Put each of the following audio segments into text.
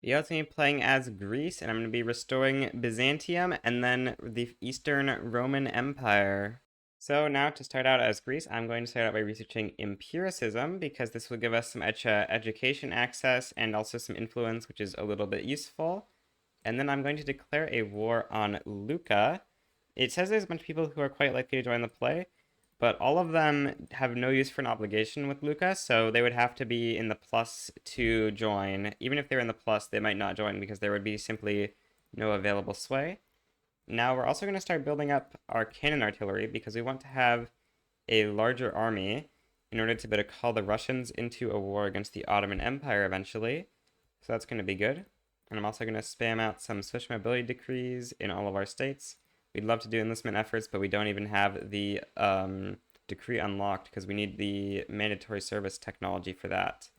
You're also playing as Greece, and I'm going to be restoring Byzantium and then the Eastern Roman Empire. So now to start out as Greece, I'm going to start out by researching empiricism because this will give us some education access and also some influence, which is a little bit useful. And then I'm going to declare a war on Lucca. It says there's a bunch of people who are quite likely to join the play, but all of them have no use for an obligation with Lucca, so they would have to be in the plus to join. Even if they're in the plus, they might not join because there would be simply no available sway. Now we're also going to start building up our cannon artillery because we want to have a larger army in order to be able to call the Russians into a war against the Ottoman Empire eventually. So that's going to be good. And I'm also going to spam out some switch mobility decrees in all of our states. We'd love to do enlistment efforts, but we don't even have the decree unlocked because we need the mandatory service technology for that.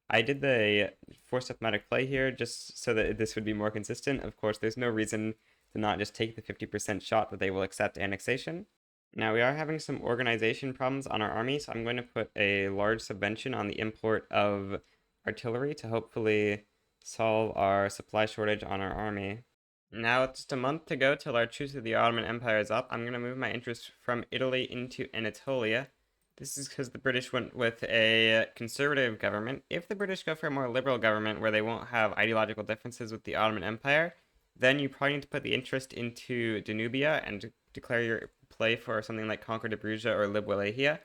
I did the forced diplomatic play here just so that this would be more consistent. Of course, there's no reason to not just take the 50% shot that they will accept annexation. Now, we are having some organization problems on our army, so I'm going to put a large subvention on the import of artillery to hopefully solve our supply shortage on our army. Now, with just a month to go till our truce with the Ottoman Empire is up, I'm going to move my interest from Italy into Anatolia. This is because the British went with a conservative government. If the British go for a more liberal government where they won't have ideological differences with the Ottoman Empire, then you probably need to put the interest into Danubia and declare your play for something like Conquer Dobruja or Lib Wallachia.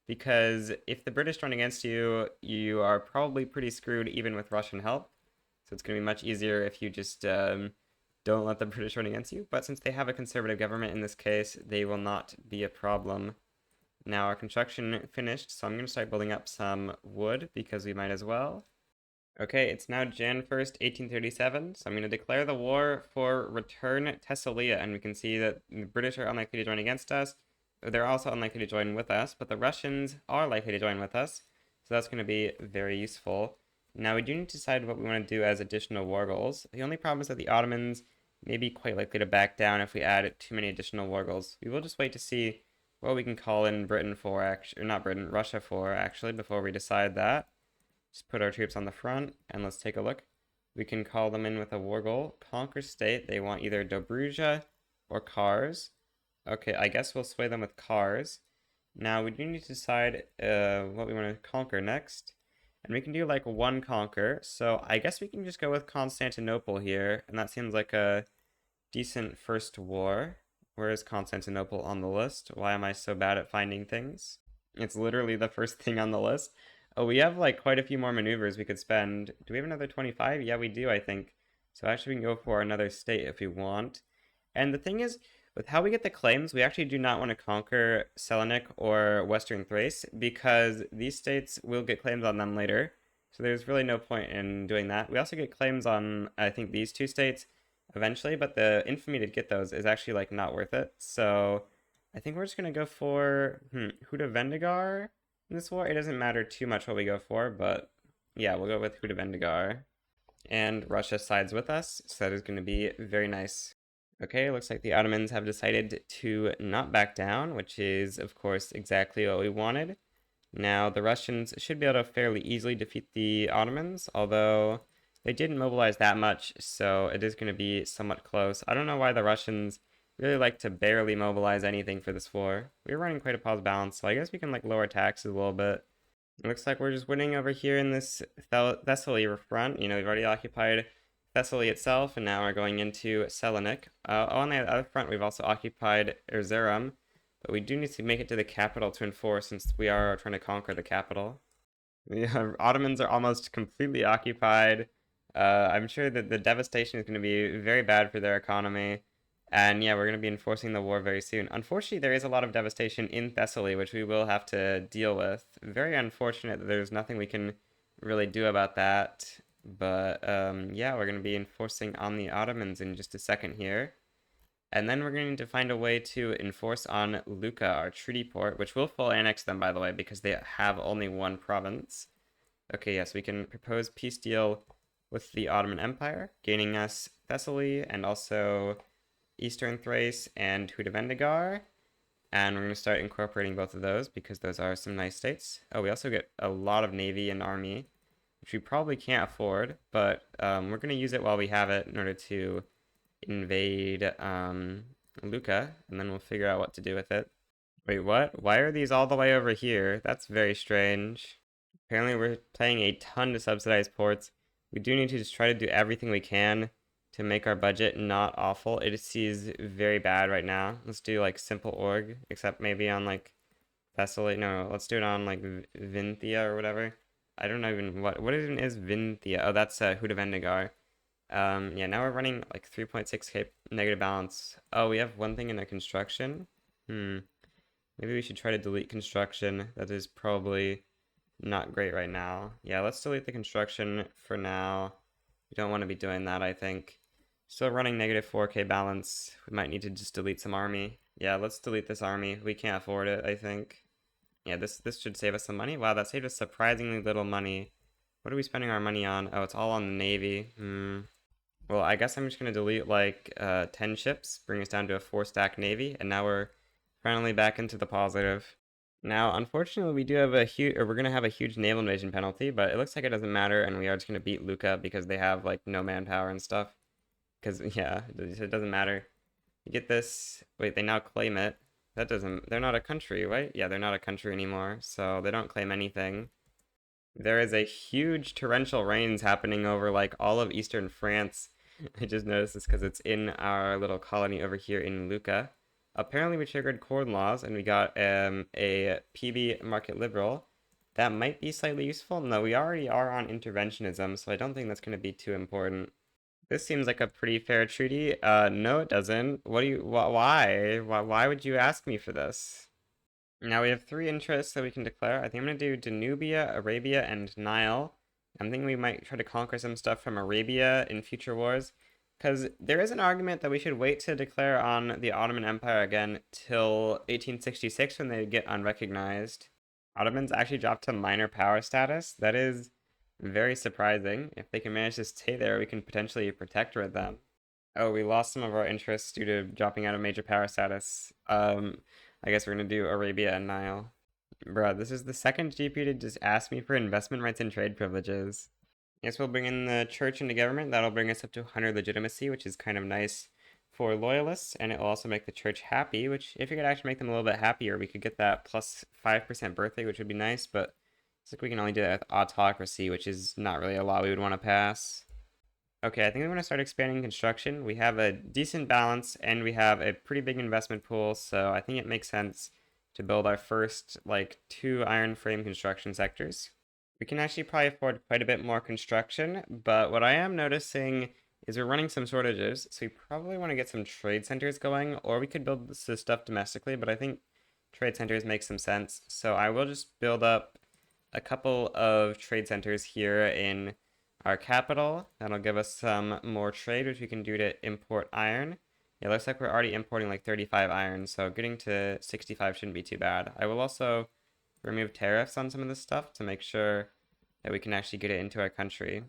Because if the British run against you, you are probably pretty screwed even with Russian help. So it's going to be much easier if you just don't let the British run against you. But since they have a conservative government in this case, they will not be a problem. Now our construction finished, so I'm going to start building up some wood because we might as well. Okay, it's now Jan 1st, 1837, so I'm going to declare the war for Return Thessalia, and we can see that the British are unlikely to join against us. They're also unlikely to join with us, but the Russians are likely to join with us, so that's going to be very useful. Now we do need to decide what we want to do as additional war goals. The only problem is that the Ottomans may be quite likely to back down if we add too many additional war goals. We will just wait to see what we can call in Britain for, or not Britain, Russia for, actually, before we decide that. Just put our troops on the front, and let's take a look. We can call them in with a war goal. Conquer state, they want either Dobruja or Kars. Okay, I guess we'll sway them with Kars. Now, we do need to decide what we want to conquer next. And we can do like one conquer, so I guess we can just go with Constantinople here, and that seems like a decent first war. Where is Constantinople on the list? Why am I so bad at finding things? It's literally the first thing on the list. Oh, we have like quite a few more maneuvers we could spend. Do we have another 25? Yeah, we do, I think. So actually we can go for another state if we want. And the thing is, with how we get the claims, we actually do not want to conquer Selanik or Western Thrace because these states will get claims on them later. So there's really no point in doing that. We also get claims on, I think, these two states eventually, but the infamy to get those is actually like not worth it. So I think we're just gonna go for Huda Vendigar in this war. It doesn't matter too much what we go for, but yeah, we'll go with Huda Vendigar. And Russia sides with us, so that is going to be very nice. Okay, looks like the Ottomans have decided to not back down, which is, of course, exactly what we wanted. Now, the Russians should be able to fairly easily defeat the Ottomans, although they didn't mobilize that much, so it is going to be somewhat close. I don't know why the Russians really like to barely mobilize anything for this war. We're running quite a pause balance, so I guess we can like lower taxes a little bit. It looks like we're just winning over here in this Thessaly front. You know, we've already occupied Thessaly itself, and now we're going into Selanik. On the other front, we've also occupied Erzurum, but we do need to make it to the capital to enforce since we are trying to conquer the capital. The Ottomans are almost completely occupied. I'm sure that the devastation is going to be very bad for their economy. And yeah, we're going to be enforcing the war very soon. Unfortunately, there is a lot of devastation in Thessaly, which we will have to deal with. Very unfortunate that there's nothing we can really do about that. But yeah, we're going to be enforcing on the Ottomans in just a second here. And then we're going to find a way to enforce on Lucca, our treaty port, which will full annex them, by the way, because they have only one province. Okay, yes, we can propose peace deal with the Ottoman Empire, gaining us Thessaly and also Eastern Thrace and Hudavendigar. And we're going to start incorporating both of those because those are some nice states. Oh, we also get a lot of navy and army. which we probably can't afford, but we're going to use it while we have it in order to invade Lucca, and then we'll figure out what to do with it. Wait, what? Why are these all the way over here? That's very strange. Apparently we're paying a ton to subsidize ports. We do need to just try to do everything we can to make our budget not awful. It is very bad right now. Let's do like simple org, except maybe on like Thessaly. No, let's do it on like Vinthia or whatever. I don't know even what even is Vinthia. Oh, that's Huda Vendigar. Yeah, now we're running like 3.6k negative balance. Oh, we have one thing in the construction. Maybe we should try to delete construction. That is probably not great right now. Yeah, let's delete the construction for now. We don't want to be doing that, I think. Still running negative 4k balance. We might need to just delete some army. Yeah, let's delete this army. We can't afford it, I think. Yeah, this should save us some money. Wow, that saved us surprisingly little money. What are we spending our money on? Oh, it's all on the Navy. Well, I guess I'm just going to delete like 10 ships, bring us down to a 4-stack Navy, and now we're finally back into the positive. Now, unfortunately, we do have we're going to have a huge naval invasion penalty, but it looks like it doesn't matter, and we are just going to beat Lucca because they have like no manpower and stuff. Because, yeah, it doesn't matter. You get this. Wait, they now claim it. They're not a country, right? Yeah, they're not a country anymore, so they don't claim anything. There is a huge torrential rains happening over like all of eastern France. I just noticed this because it's in our little colony over here in Lucca. Apparently we triggered corn laws and we got a PB market liberal. That might be slightly useful. No, we already are on interventionism, so I don't think that's going to be too important. This seems like a pretty fair treaty. No, it doesn't. Why would you ask me for this? Now we have 3 interests that we can declare. I think I'm going to do Danubia, Arabia, and Nile. I'm thinking we might try to conquer some stuff from Arabia in future wars. Because there is an argument that we should wait to declare on the Ottoman Empire again till 1866 when they get unrecognized. Ottomans actually dropped to minor power status. That is very surprising. If they can manage to stay there, we can potentially protectorate them. Oh, we lost some of our interests due to dropping out of major power status. I guess we're gonna do Arabia and Nile. Bruh, this is the second GP to just ask me for investment rights and trade privileges. Yes, we'll bring in the church into government. That'll bring us up to 100 legitimacy, which is kind of nice for loyalists, and it will also make the church happy, which if you could actually make them a little bit happier, we could get that plus 5% birthday, which would be nice, but it's like we can only do that with autocracy, which is not really a law we would want to pass. Okay, I think we want to start expanding construction. We have a decent balance, and we have a pretty big investment pool, so I think it makes sense to build our first, like, 2 iron frame construction sectors. We can actually probably afford quite a bit more construction, but what I am noticing is we're running some shortages, so we probably want to get some trade centers going, or we could build this stuff domestically, but I think trade centers make some sense. So I will just build up a couple of trade centers here in our capital. That'll give us some more trade, which we can do to import iron. It looks like we're already importing like 35 iron, so getting to 65 shouldn't be too bad. I will also remove tariffs on some of this stuff to make sure that we can actually get it into our country.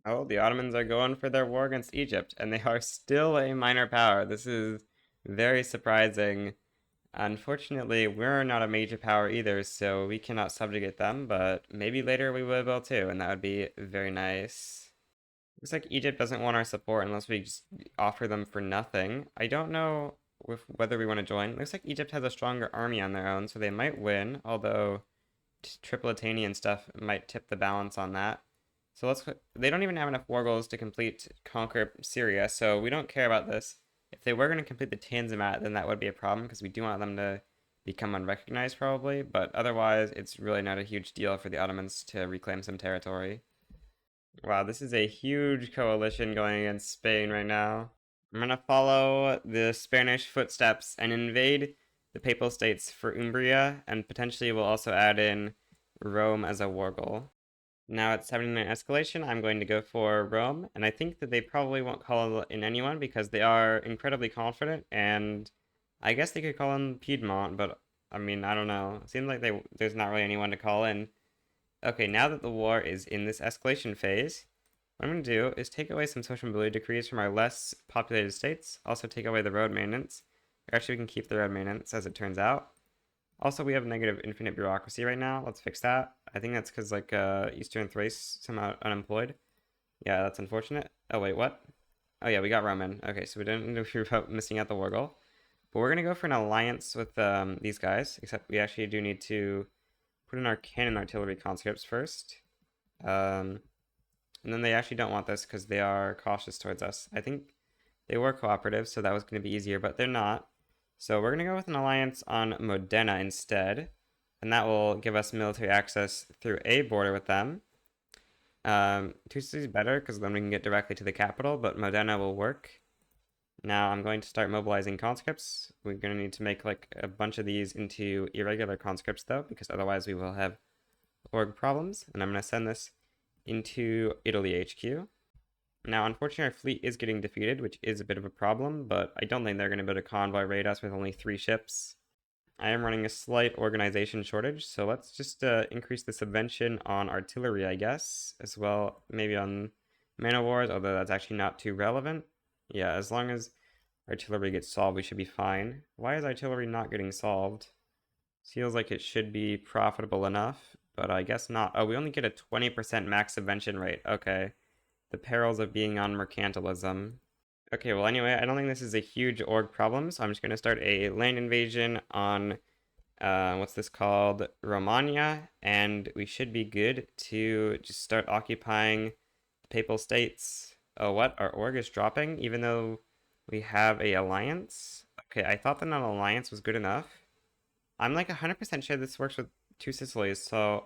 Oh, the Ottomans are going for their war against Egypt, and they are still a minor power. This is very surprising. Unfortunately, we're not a major power either, so we cannot subjugate them, but maybe later we will be able to, and that would be very nice. Looks like Egypt doesn't want our support unless we just offer them for nothing. I don't know whether we want to join. Looks like Egypt has a stronger army on their own, so they might win, although Tripolitania and stuff might tip the balance on that. So they don't even have enough war goals to conquer Syria, so we don't care about this. If they were going to complete the Tanzimat, then that would be a problem, because we do want them to become unrecognized probably, but otherwise it's really not a huge deal for the Ottomans to reclaim some territory. Wow, this is a huge coalition going against Spain right now. I'm going to follow the Spanish footsteps and invade the Papal States for Umbria, and potentially we'll also add in Rome as a war goal. Now at 79 escalation, I'm going to go for Rome, and I think that they probably won't call in anyone because they are incredibly confident, and I guess they could call in Piedmont, but I mean, I don't know. It seems like there's not really anyone to call in. Okay, now that the war is in this escalation phase, what I'm going to do is take away some social mobility decrees from our less populated states, also take away the road maintenance. Actually, we can keep the road maintenance, as it turns out. Also, we have negative infinite bureaucracy right now. Let's fix that. I think that's because, like, Eastern Thrace somehow unemployed. Yeah, that's unfortunate. Oh, wait, what? Oh, yeah, we got Roman. Okay, so we didn't need to worry about missing out the war goal. But we're going to go for an alliance with these guys, except we actually do need to put in our cannon artillery conscripts first. And then they actually don't want this because they are cautious towards us. I think they were cooperative, so that was going to be easier, but they're not. So we're going to go with an alliance on Modena instead, and that will give us military access through a border with them. Two cities better because then we can get directly to the capital, but Modena will work. Now I'm going to start mobilizing conscripts. We're going to need to make like a bunch of these into irregular conscripts though, because otherwise we will have org problems. And I'm going to send this into Italy HQ. Now, unfortunately, our fleet is getting defeated, which is a bit of a problem, but I don't think they're going to be able to convoy raid us with only 3 ships. I am running a slight organization shortage, so let's just increase the subvention on artillery, I guess, as well, maybe on man of wars, although that's actually not too relevant. Yeah, as long as artillery gets solved, we should be fine. Why is artillery not getting solved? Feels like it should be profitable enough, but I guess not. Oh, we only get a 20% max subvention rate. Okay. The perils of being on mercantilism. Okay, well, anyway, I don't think this is a huge org problem, so I'm just going to start a land invasion on, what's this called? Romania, and we should be good to just start occupying the Papal States. Oh, what? Our org is dropping, even though we have a alliance? Okay, I thought that an alliance was good enough. I'm like 100% sure this works with 2 Sicilies, so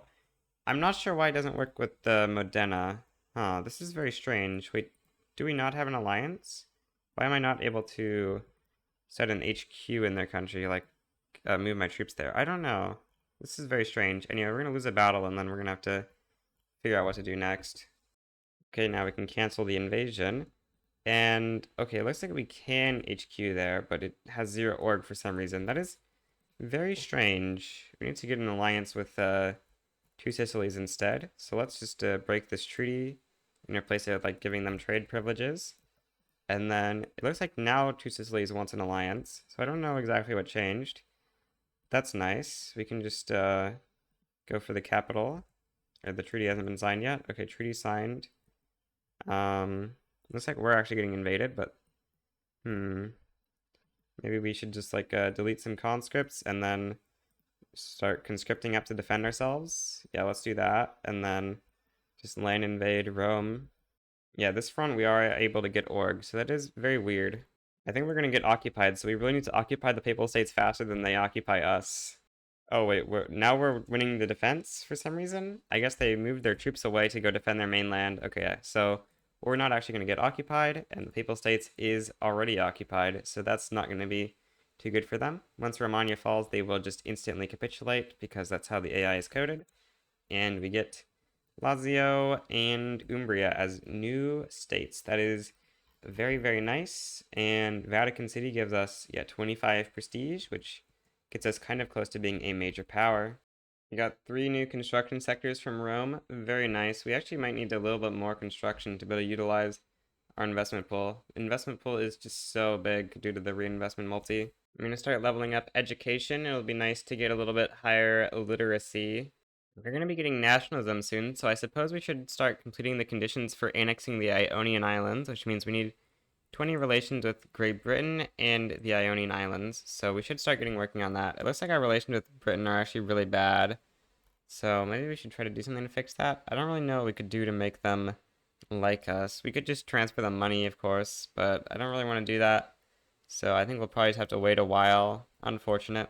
I'm not sure why it doesn't work with the Modena. Huh, this is very strange. Wait, do we not have an alliance? Why am I not able to set an HQ in their country, like move my troops there? I don't know. This is very strange. Anyway, we're going to lose a battle and then we're going to have to figure out what to do next. Okay, now we can cancel the invasion. And, okay, it looks like we can HQ there, but it has 0 org for some reason. That is very strange. We need to get an alliance with 2 Sicilies instead. So let's just break this treaty and replace it with like giving them trade privileges. And then it looks like now 2 Sicilies wants an alliance. So I don't know exactly what changed. That's nice. We can just go for the capital. Or the treaty hasn't been signed yet. Okay, treaty signed. Looks like we're actually getting invaded, but maybe we should just like delete some conscripts and then start conscripting up to defend ourselves. Yeah, let's do that. And then just land invade Rome. Yeah, this front we are able to get org, so that is very weird. I think we're going to get occupied, so we really need to occupy the Papal States faster than they occupy us. Oh wait, now we're winning the defense for some reason? I guess they moved their troops away to go defend their mainland. Okay, so we're not actually going to get occupied, and the Papal States is already occupied, so that's not going to be too good for them. Once Romagna falls, they will just instantly capitulate, because that's how the AI is coded. And we get Lazio and Umbria as new states. That is very, very nice. And Vatican City gives us, 25 prestige, which gets us kind of close to being a major power. We got 3 new construction sectors from Rome. Very nice. We actually might need a little bit more construction to be able to utilize our investment pool. Investment pool is just so big due to the reinvestment multi. I'm going to start leveling up education. It'll be nice to get a little bit higher literacy. We're going to be getting nationalism soon, so I suppose we should start completing the conditions for annexing the Ionian Islands, which means we need 20 relations with Great Britain and the Ionian Islands, so we should start getting working on that. It looks like our relations with Britain are actually really bad, so maybe we should try to do something to fix that. I don't really know what we could do to make them like us. We could just transfer them money, of course, but I don't really want to do that, so I think we'll probably just have to wait a while. Unfortunate.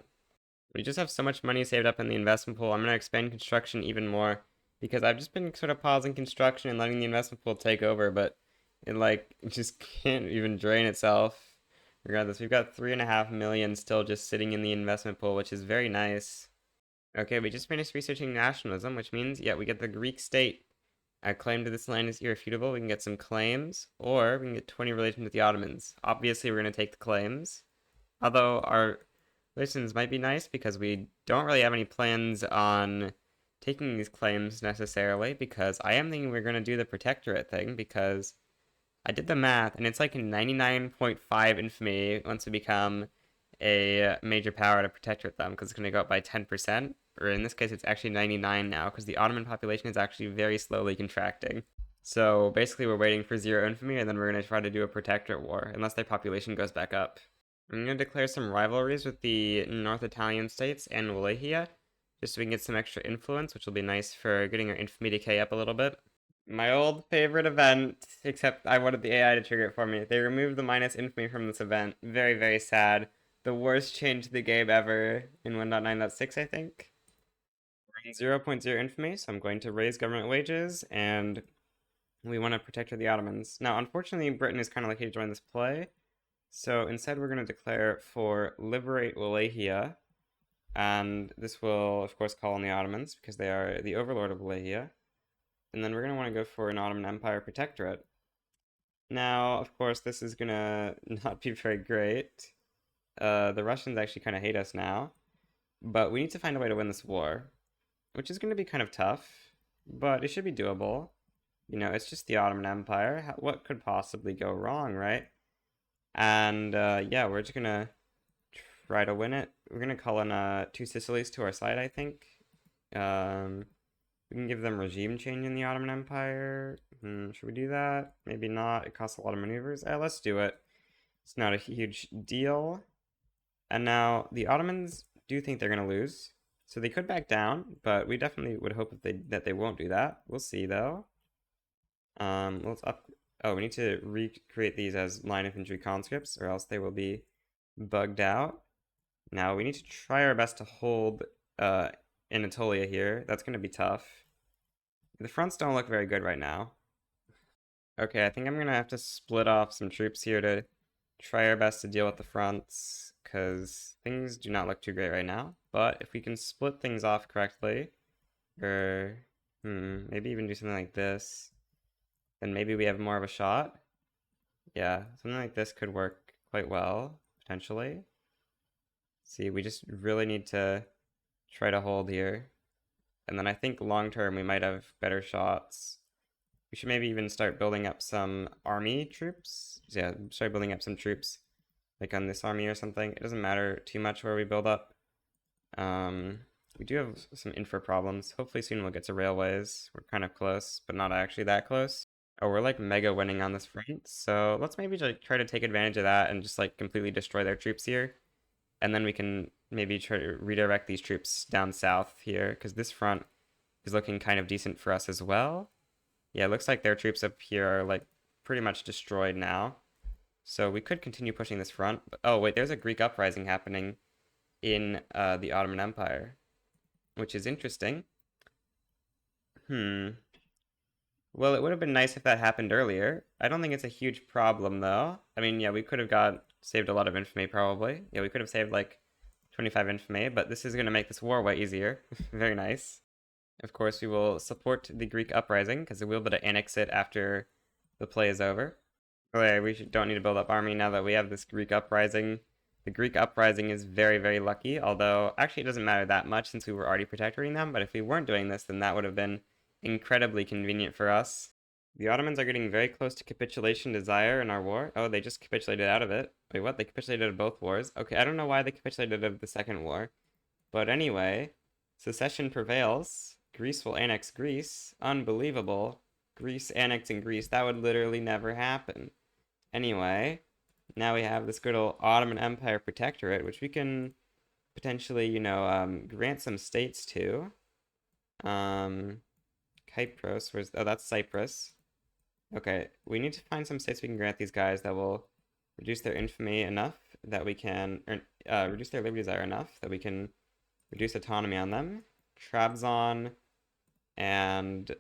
We just have so much money saved up in the investment pool. I'm going to expand construction even more because I've just been sort of pausing construction and letting the investment pool take over, but it just can't even drain itself. Regardless, we've got 3.5 million still just sitting in the investment pool, which is very nice. Okay, we just finished researching nationalism, which means, we get the Greek state. Our claim to this land is irrefutable. We can get some claims, or we can get 20 relations with the Ottomans. Obviously, we're going to take the claims. Although our relations might be nice because we don't really have any plans on taking these claims necessarily, because I am thinking we're going to do the protectorate thing, because I did the math and it's like a 99.5 infamy once we become a major power to protect with them because it's going to go up by 10%, or in this case it's actually 99 now because the Ottoman population is actually very slowly contracting. So basically we're waiting for zero infamy and then we're going to try to do a protectorate war unless their population goes back up. I'm going to declare some rivalries with the North Italian states and Wallachia just so we can get some extra influence, which will be nice for getting our infamy decay up a little bit. My old favorite event, except I wanted the AI to trigger it for me. They removed the minus infamy from this event. Very, very sad. The worst change to the game ever in 1.9.6, I think. We're in 0.0 infamy, so I'm going to raise government wages, and we want to protect the Ottomans. Now, unfortunately, Britain is kind of lucky to join this play, so instead we're going to declare for liberate Wallachia, and this will, of course, call on the Ottomans, because they are the overlord of Wallachia. And then we're going to want to go for an Ottoman Empire protectorate. Now, of course, this is going to not be very great. The Russians actually kind of hate us now. But we need to find a way to win this war, which is going to be kind of tough, but it should be doable. You know, it's just the Ottoman Empire. What could possibly go wrong, right? And yeah, we're just going to try to win it. We're going to call in two Sicilies to our side, I think. We can give them regime change in the Ottoman Empire. Should we do that? Maybe not. It costs a lot of maneuvers. Let's do it. It's not a huge deal. And now the Ottomans do think they're going to lose. So they could back down, but we definitely would hope that they won't do that. We'll see, though. Let's up... Oh, we need to recreate these as line infantry conscripts, or else they will be bugged out. Now, we need to try our best to hold Anatolia here. That's going to be tough. The fronts don't look very good right now. Okay, I think I'm going to have to split off some troops here to try our best to deal with the fronts, because things do not look too great right now. But if we can split things off correctly, or maybe even do something like this, then maybe we have more of a shot. Yeah, something like this could work quite well, potentially. See, we just really need to try to hold here. And then I think long term we might have better shots. We should maybe even start building up some army troops. Yeah, start building up some troops like on this army or something. It doesn't matter too much where we build up. We do have some infra problems. Hopefully soon we'll get to railways. We're kind of close, but not actually that close. Oh, we're like mega winning on this front. So let's maybe like try to take advantage of that and just like completely destroy their troops here. And then we can maybe try to redirect these troops down south here, because this front is looking kind of decent for us as well. Yeah, it looks like their troops up here are like pretty much destroyed now. So we could continue pushing this front. Oh, wait, there's a Greek uprising happening in the Ottoman Empire, which is interesting. Well, it would have been nice if that happened earlier. I don't think it's a huge problem, though. I mean, yeah, we could have saved a lot of infamy, probably. Yeah, we could have saved, like, 25 infamy, but this is going to make this war way easier. Very nice. Of course, we will support the Greek uprising, because we'll be able to annex it after the play is over. Oh, yeah, don't need to build up army now that we have this Greek uprising. The Greek uprising is very, very lucky, although actually it doesn't matter that much since we were already protectoring them, but if we weren't doing this, then that would have been incredibly convenient for us. The Ottomans are getting very close to capitulation desire in our war. Oh, they just capitulated out of it. Wait, what? They capitulated of both wars? Okay, I don't know why they capitulated of the second war. But anyway, secession prevails. Greece will annex Greece. Unbelievable. Greece annexing Greece. That would literally never happen. Anyway, now we have this good old Ottoman Empire protectorate, which we can potentially, you know, grant some states to. Kypros, that's Cyprus. Okay, we need to find some states we can grant these guys that will reduce their infamy enough that we can, reduce their liberty desire enough that we can reduce autonomy on them. Trabzon and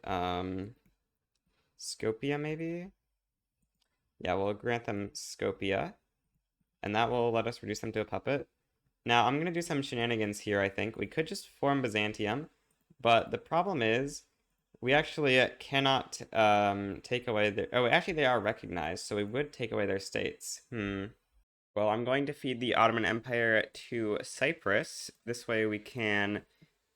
Skopje, maybe? Yeah, we'll grant them Skopje, and that will let us reduce them to a puppet. Now, I'm going to do some shenanigans here, I think. We could just form Byzantium, but the problem is we actually cannot take away their... Oh, actually, they are recognized, so we would take away their states. Well, I'm going to feed the Ottoman Empire to Cyprus. This way we can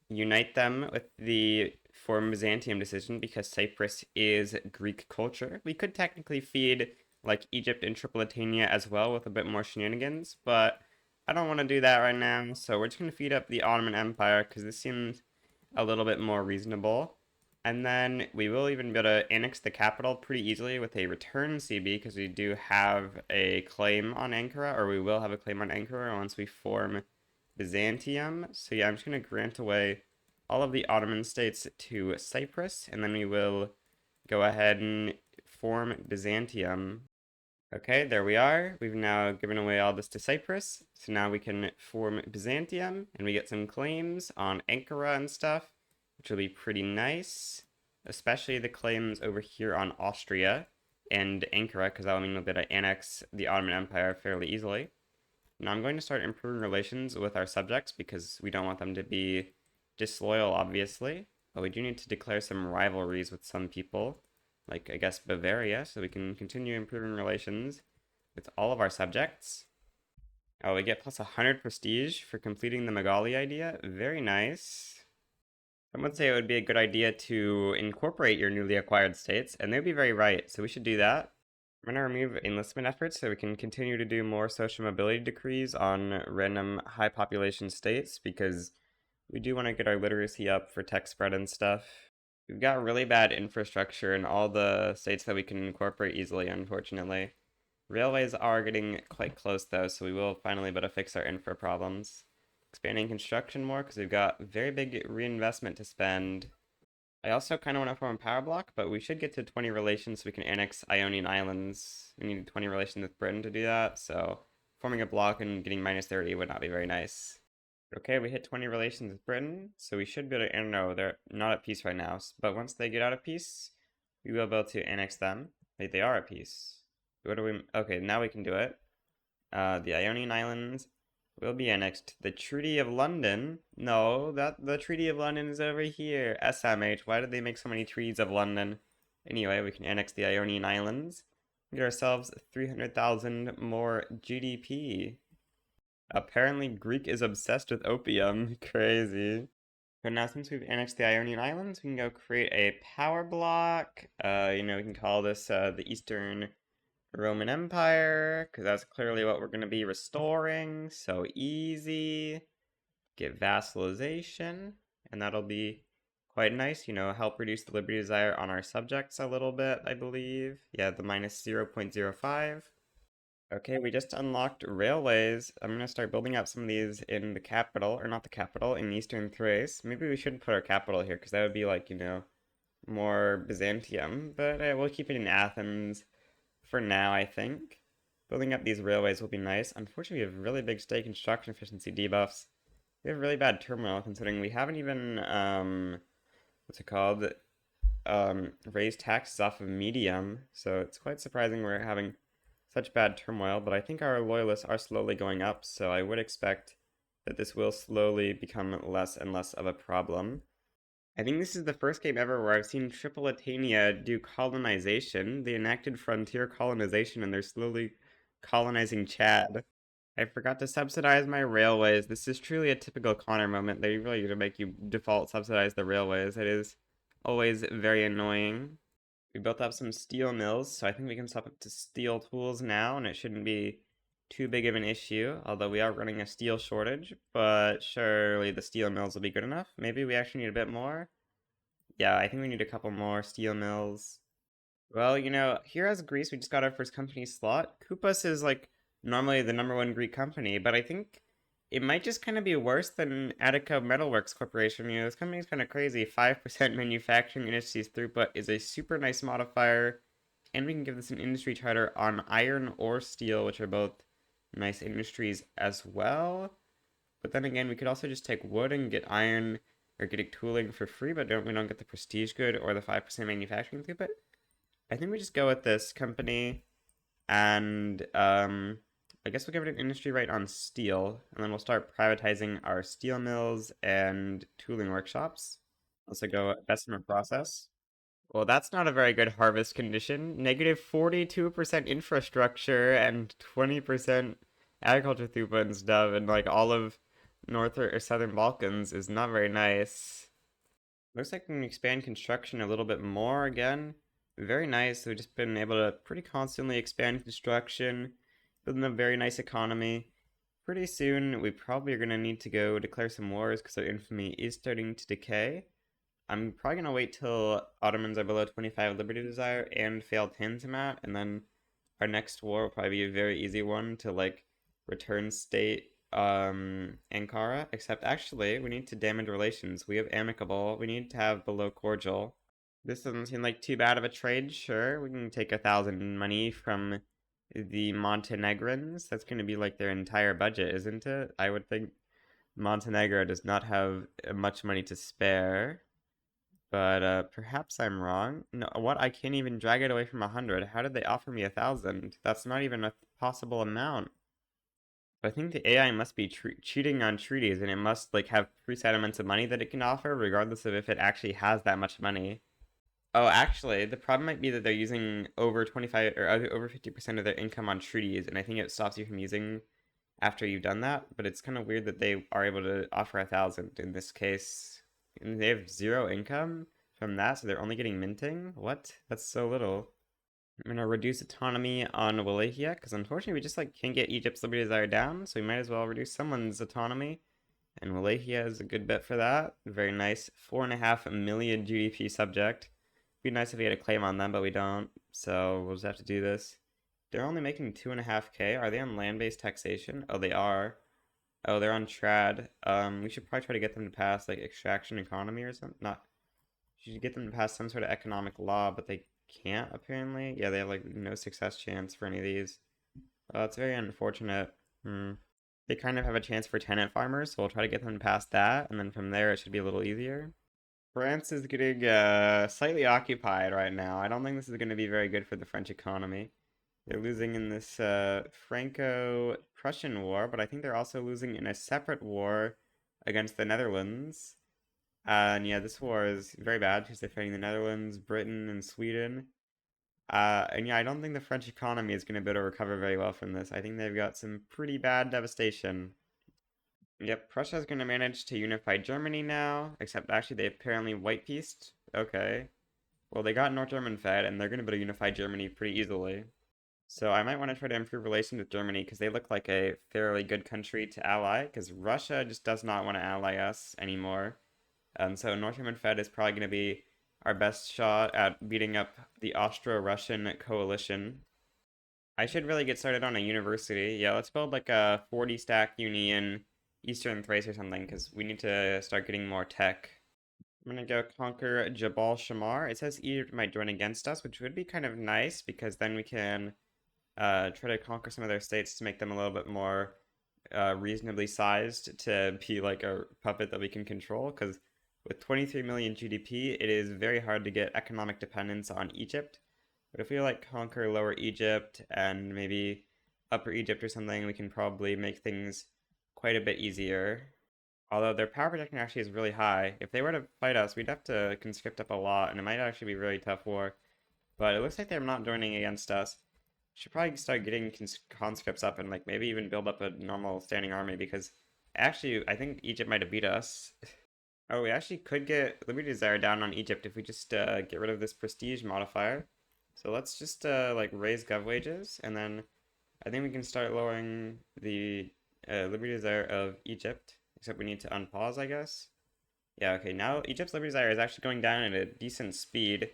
unite them with the form Byzantium decision, because Cyprus is Greek culture. We could technically feed like Egypt and Tripolitania as well with a bit more shenanigans, but I don't want to do that right now, so we're just going to feed up the Ottoman Empire because this seems a little bit more reasonable. And then we will even be able to annex the capital pretty easily with a return CB because we do have a claim on Ankara, or we will have a claim on Ankara once we form Byzantium. So yeah, I'm just going to grant away all of the Ottoman states to Cyprus, and then we will go ahead and form Byzantium. Okay, there we are. We've now given away all this to Cyprus. So now we can form Byzantium, and we get some claims on Ankara and stuff, which will be pretty nice. Especially the claims over here on Austria and Ankara, because that will mean we'll be able to annex the Ottoman Empire fairly easily. Now I'm going to start improving relations with our subjects because we don't want them to be disloyal, obviously. But we do need to declare some rivalries with some people, like I guess Bavaria, so we can continue improving relations with all of our subjects. Oh, we get plus 100 prestige for completing the Magali idea. Very nice. I would say it would be a good idea to incorporate your newly acquired states, and they'd be very right, so we should do that. I'm going to remove enlistment efforts so we can continue to do more social mobility decrees on random high population states because we do want to get our literacy up for tech spread and stuff. We've got really bad infrastructure in all the states that we can incorporate easily, unfortunately. Railways are getting quite close though, so we will finally be able to fix our infra problems. Expanding construction more because we've got very big reinvestment to spend. I also kind of want to form a power block, but we should get to 20 relations so we can annex Ionian Islands. We need 20 relations with Britain to do that, so forming a block and getting minus 30 would not be very nice. Okay, we hit 20 relations with Britain, so we should be able to, and no, they're not at peace right now, but once they get out of peace, we will be able to annex them. Wait, they are at peace. What do we, okay, now we can do it. The Ionian Islands will be annexed. The Treaty of London, no, the Treaty of London is over here. SMH, why did they make so many treaties of London? Anyway, we can annex the Ionian Islands, get ourselves 300,000 more GDP. Apparently, Greek is obsessed with opium. Crazy. But now, since we've annexed the Ionian Islands, we can go create a power block. We can call this the Eastern Roman Empire, because that's clearly what we're going to be restoring. So easy. Get vassalization, and that'll be quite nice. Help reduce the liberty desire on our subjects a little bit, I believe. Yeah, the minus 0.05. Okay, we just unlocked railways. I'm gonna start building up some of these in the capital, or not the capital, in Eastern Thrace. Maybe we shouldn't put our capital here, because that would be like, more Byzantium. But we'll keep it in Athens for now, I think. Building up these railways will be nice. Unfortunately, we have really big state construction efficiency debuffs. We have really bad turmoil, considering we haven't even, what's it called? Raised taxes off of medium. So it's quite surprising we're having such bad turmoil, but I think our loyalists are slowly going up, so I would expect that this will slowly become less and less of a problem. I think this is the first game ever where I've seen Tripolitania do colonization. They enacted frontier colonization and they're slowly colonizing Chad. I forgot to subsidize my railways. This is truly a typical Connor moment. They really gonna make you default subsidize the railways. It is always very annoying. We built up some steel mills, so I think we can swap up to steel tools now, and it shouldn't be too big of an issue, although we are running a steel shortage, but surely the steel mills will be good enough. Maybe we actually need a bit more. Yeah, I think we need a couple more steel mills. Well, here as Greece, we just got our first company slot. Koupas is like normally the #1 Greek company, but I think it might just kind of be worse than Attica Metalworks Corporation. This company is kind of crazy. 5% manufacturing industries throughput is a super nice modifier, and we can give this an industry charter on iron or steel, which are both nice industries as well. But then again, we could also just take wood and get iron or get tooling for free, but we don't get the prestige good or the 5% manufacturing throughput. I think we just go with this company, and I guess we'll give it an industry right on steel, and then we'll start privatizing our steel mills and tooling workshops. Also go investment process. Well, that's not a very good harvest condition. Negative 42% infrastructure and 20% agriculture throughput and stuff, and like all of North or Southern Balkans is not very nice. Looks like we can expand construction a little bit more again. Very nice. We've just been able to pretty constantly expand construction, building a very nice economy. pretty soon we probably are going to need to go declare some wars because our infamy is starting to decay. I'm probably going to wait till Ottomans are below 25 Liberty Desire and fail Tanzimat, and then our next war will probably be a very easy one to like return state Ankara, except actually we need to damage relations. We have amicable, we need to have below cordial. This doesn't seem like too bad of a trade, sure. We can take 1,000 money from the Montenegrins. That's going to be like their entire budget, isn't it? I would think Montenegro does not have much money to spare. But perhaps I'm wrong. No, what? I can't even drag it away from 100. How did they offer me 1,000? That's not even a possible amount. I think the AI must be cheating on treaties, and it must like have preset amounts of money that it can offer, regardless of if it actually has that much money. Oh, actually, the problem might be that they're using over 25 or over 50% of their income on treaties, and I think it stops you from using after you've done that. But it's kind of weird that they are able to offer 1,000 in this case. And they have zero income from that, so they're only getting minting? What? That's so little. I'm gonna reduce autonomy on Wallachia, because unfortunately we just like can't get Egypt's liberty desire down, so we might as well reduce someone's autonomy. And Wallachia is a good bet for that. Very nice. 4.5 million GDP subject. Be nice if we had a claim on them, but we don't, so we'll just have to do this. They're only making 2.5k. Are they on land-based taxation? Oh, they are. Oh, they're on trad. We should probably try to get them to pass like extraction economy or something. Not. You should get them to pass some sort of economic law, but they can't apparently. Yeah, they have like no success chance for any of these. It's very unfortunate. They kind of have a chance for tenant farmers, so we'll try to get them to pass that, and then from there it should be a little easier. France is getting slightly occupied right now. I don't think this is going to be very good for the French economy. They're losing in this Franco-Prussian war, but I think they're also losing in a separate war against the Netherlands. And yeah, this war is very bad because they're fighting the Netherlands, Britain, and Sweden. And yeah, I don't think the French economy is going to be able to recover very well from this. I think they've got some pretty bad devastation. Yep, Prussia's going to manage to unify Germany now, except actually they apparently white-pieced. Okay. Well, they got North German fed, and they're going to be able to unify Germany pretty easily. So I might want to try to improve relations with Germany because they look like a fairly good country to ally, because Russia just does not want to ally us anymore. So North German Fed is probably going to be our best shot at beating up the Austro-Russian coalition. I should really get started on a university. Yeah, let's build like a 40 stack uni in Eastern Thrace or something, because we need to start getting more tech. I'm gonna go conquer Jabal Shamar. It says Egypt might join against us, which would be kind of nice, because then we can try to conquer some of their states to make them a little bit more reasonably sized to be like a puppet that we can control, because with 23 million GDP, it is very hard to get economic dependence on Egypt. But if we like conquer Lower Egypt and maybe Upper Egypt or something, we can probably make things quite a bit easier. Although their power projection actually is really high. If they were to fight us, we'd have to conscript up a lot, and it might actually be a really tough war. But it looks like they're not joining against us. Should probably start getting conscripts up and like maybe even build up a normal standing army, because actually I think Egypt might have beat us. Oh, we actually could get Liberty Desire down on Egypt if we just get rid of this prestige modifier. So let's just like raise gov wages, and then I think we can start lowering the Liberty Desire of Egypt. Except we need to unpause, I guess. Yeah, okay, now Egypt's Liberty Desire is actually going down at a decent speed,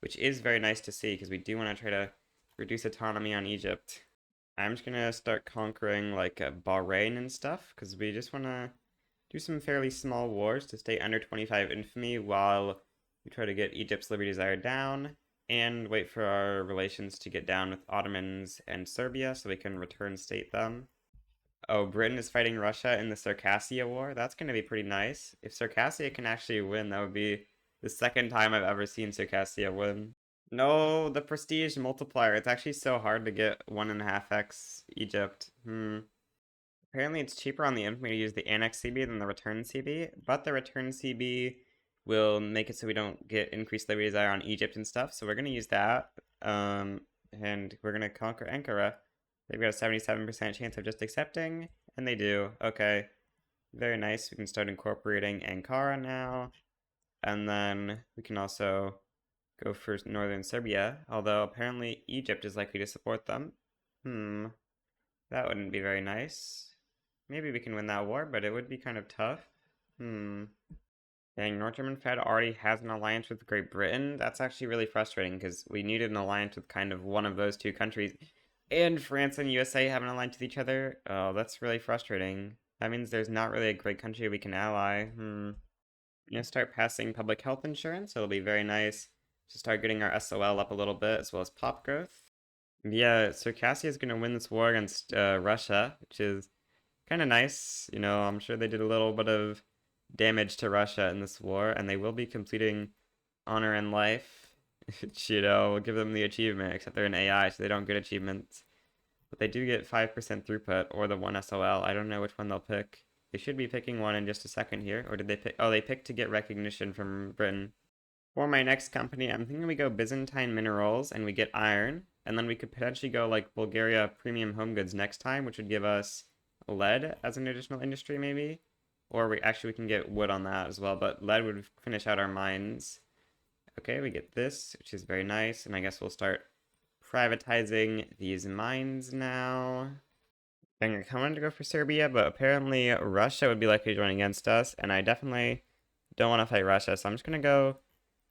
which is very nice to see, because we do want to try to reduce autonomy on Egypt. I'm just going to start conquering like Bahrain and stuff, because we just want to do some fairly small wars to stay under 25 infamy while we try to get Egypt's Liberty Desire down, and wait for our relations to get down with Ottomans and Serbia so we can return state them. Oh, Britain is fighting Russia in the Circassia War? That's going to be pretty nice. If Circassia can actually win, that would be the second time I've ever seen Circassia win. No, the prestige multiplier. It's actually so hard to get 1.5x Egypt. Apparently it's cheaper on the infamy to use the annex CB than the return CB, but the return CB will make it so we don't get increased liberty desire on Egypt and stuff, so we're going to use that. And we're going to conquer Ankara. They've got a 77% chance of just accepting, and they do. Okay, very nice. We can start incorporating Ankara now, and then we can also go for northern Serbia, although apparently Egypt is likely to support them. That wouldn't be very nice. Maybe we can win that war, but it would be kind of tough. Hmm. Dang, North German Fed already has an alliance with Great Britain. That's actually really frustrating because we needed an alliance with kind of one of those two countries. And France and USA have an alliance with each other. Oh, that's really frustrating. That means there's not really a great country we can ally. I'm gonna start passing public health insurance. It'll be very nice to start getting our SOL up a little bit as well as pop growth. Yeah, Circassia is gonna win this war against Russia, which is kind of nice. You know, I'm sure they did a little bit of damage to Russia in this war, and they will be completing Honor and Life, which, you know, will give them the achievement, except they're an AI, so they don't get achievements. But they do get 5% throughput, or the 1 SOL. I don't know which one they'll pick. They should be picking one in just a second here, or did they pick? Oh, they picked to get recognition from Britain. For my next company, I'm thinking we go Byzantine minerals, and we get iron, and then we could potentially go, like, Bulgaria premium home goods next time, which would give us lead as an additional industry, maybe? Or we can get wood on that as well, but lead would finish out our mines. Okay, we get this, which is very nice, and I guess we'll start privatizing these mines now. I'm coming to go for Serbia, but apparently Russia would be likely to join against us, and I definitely don't want to fight Russia, so I'm just gonna go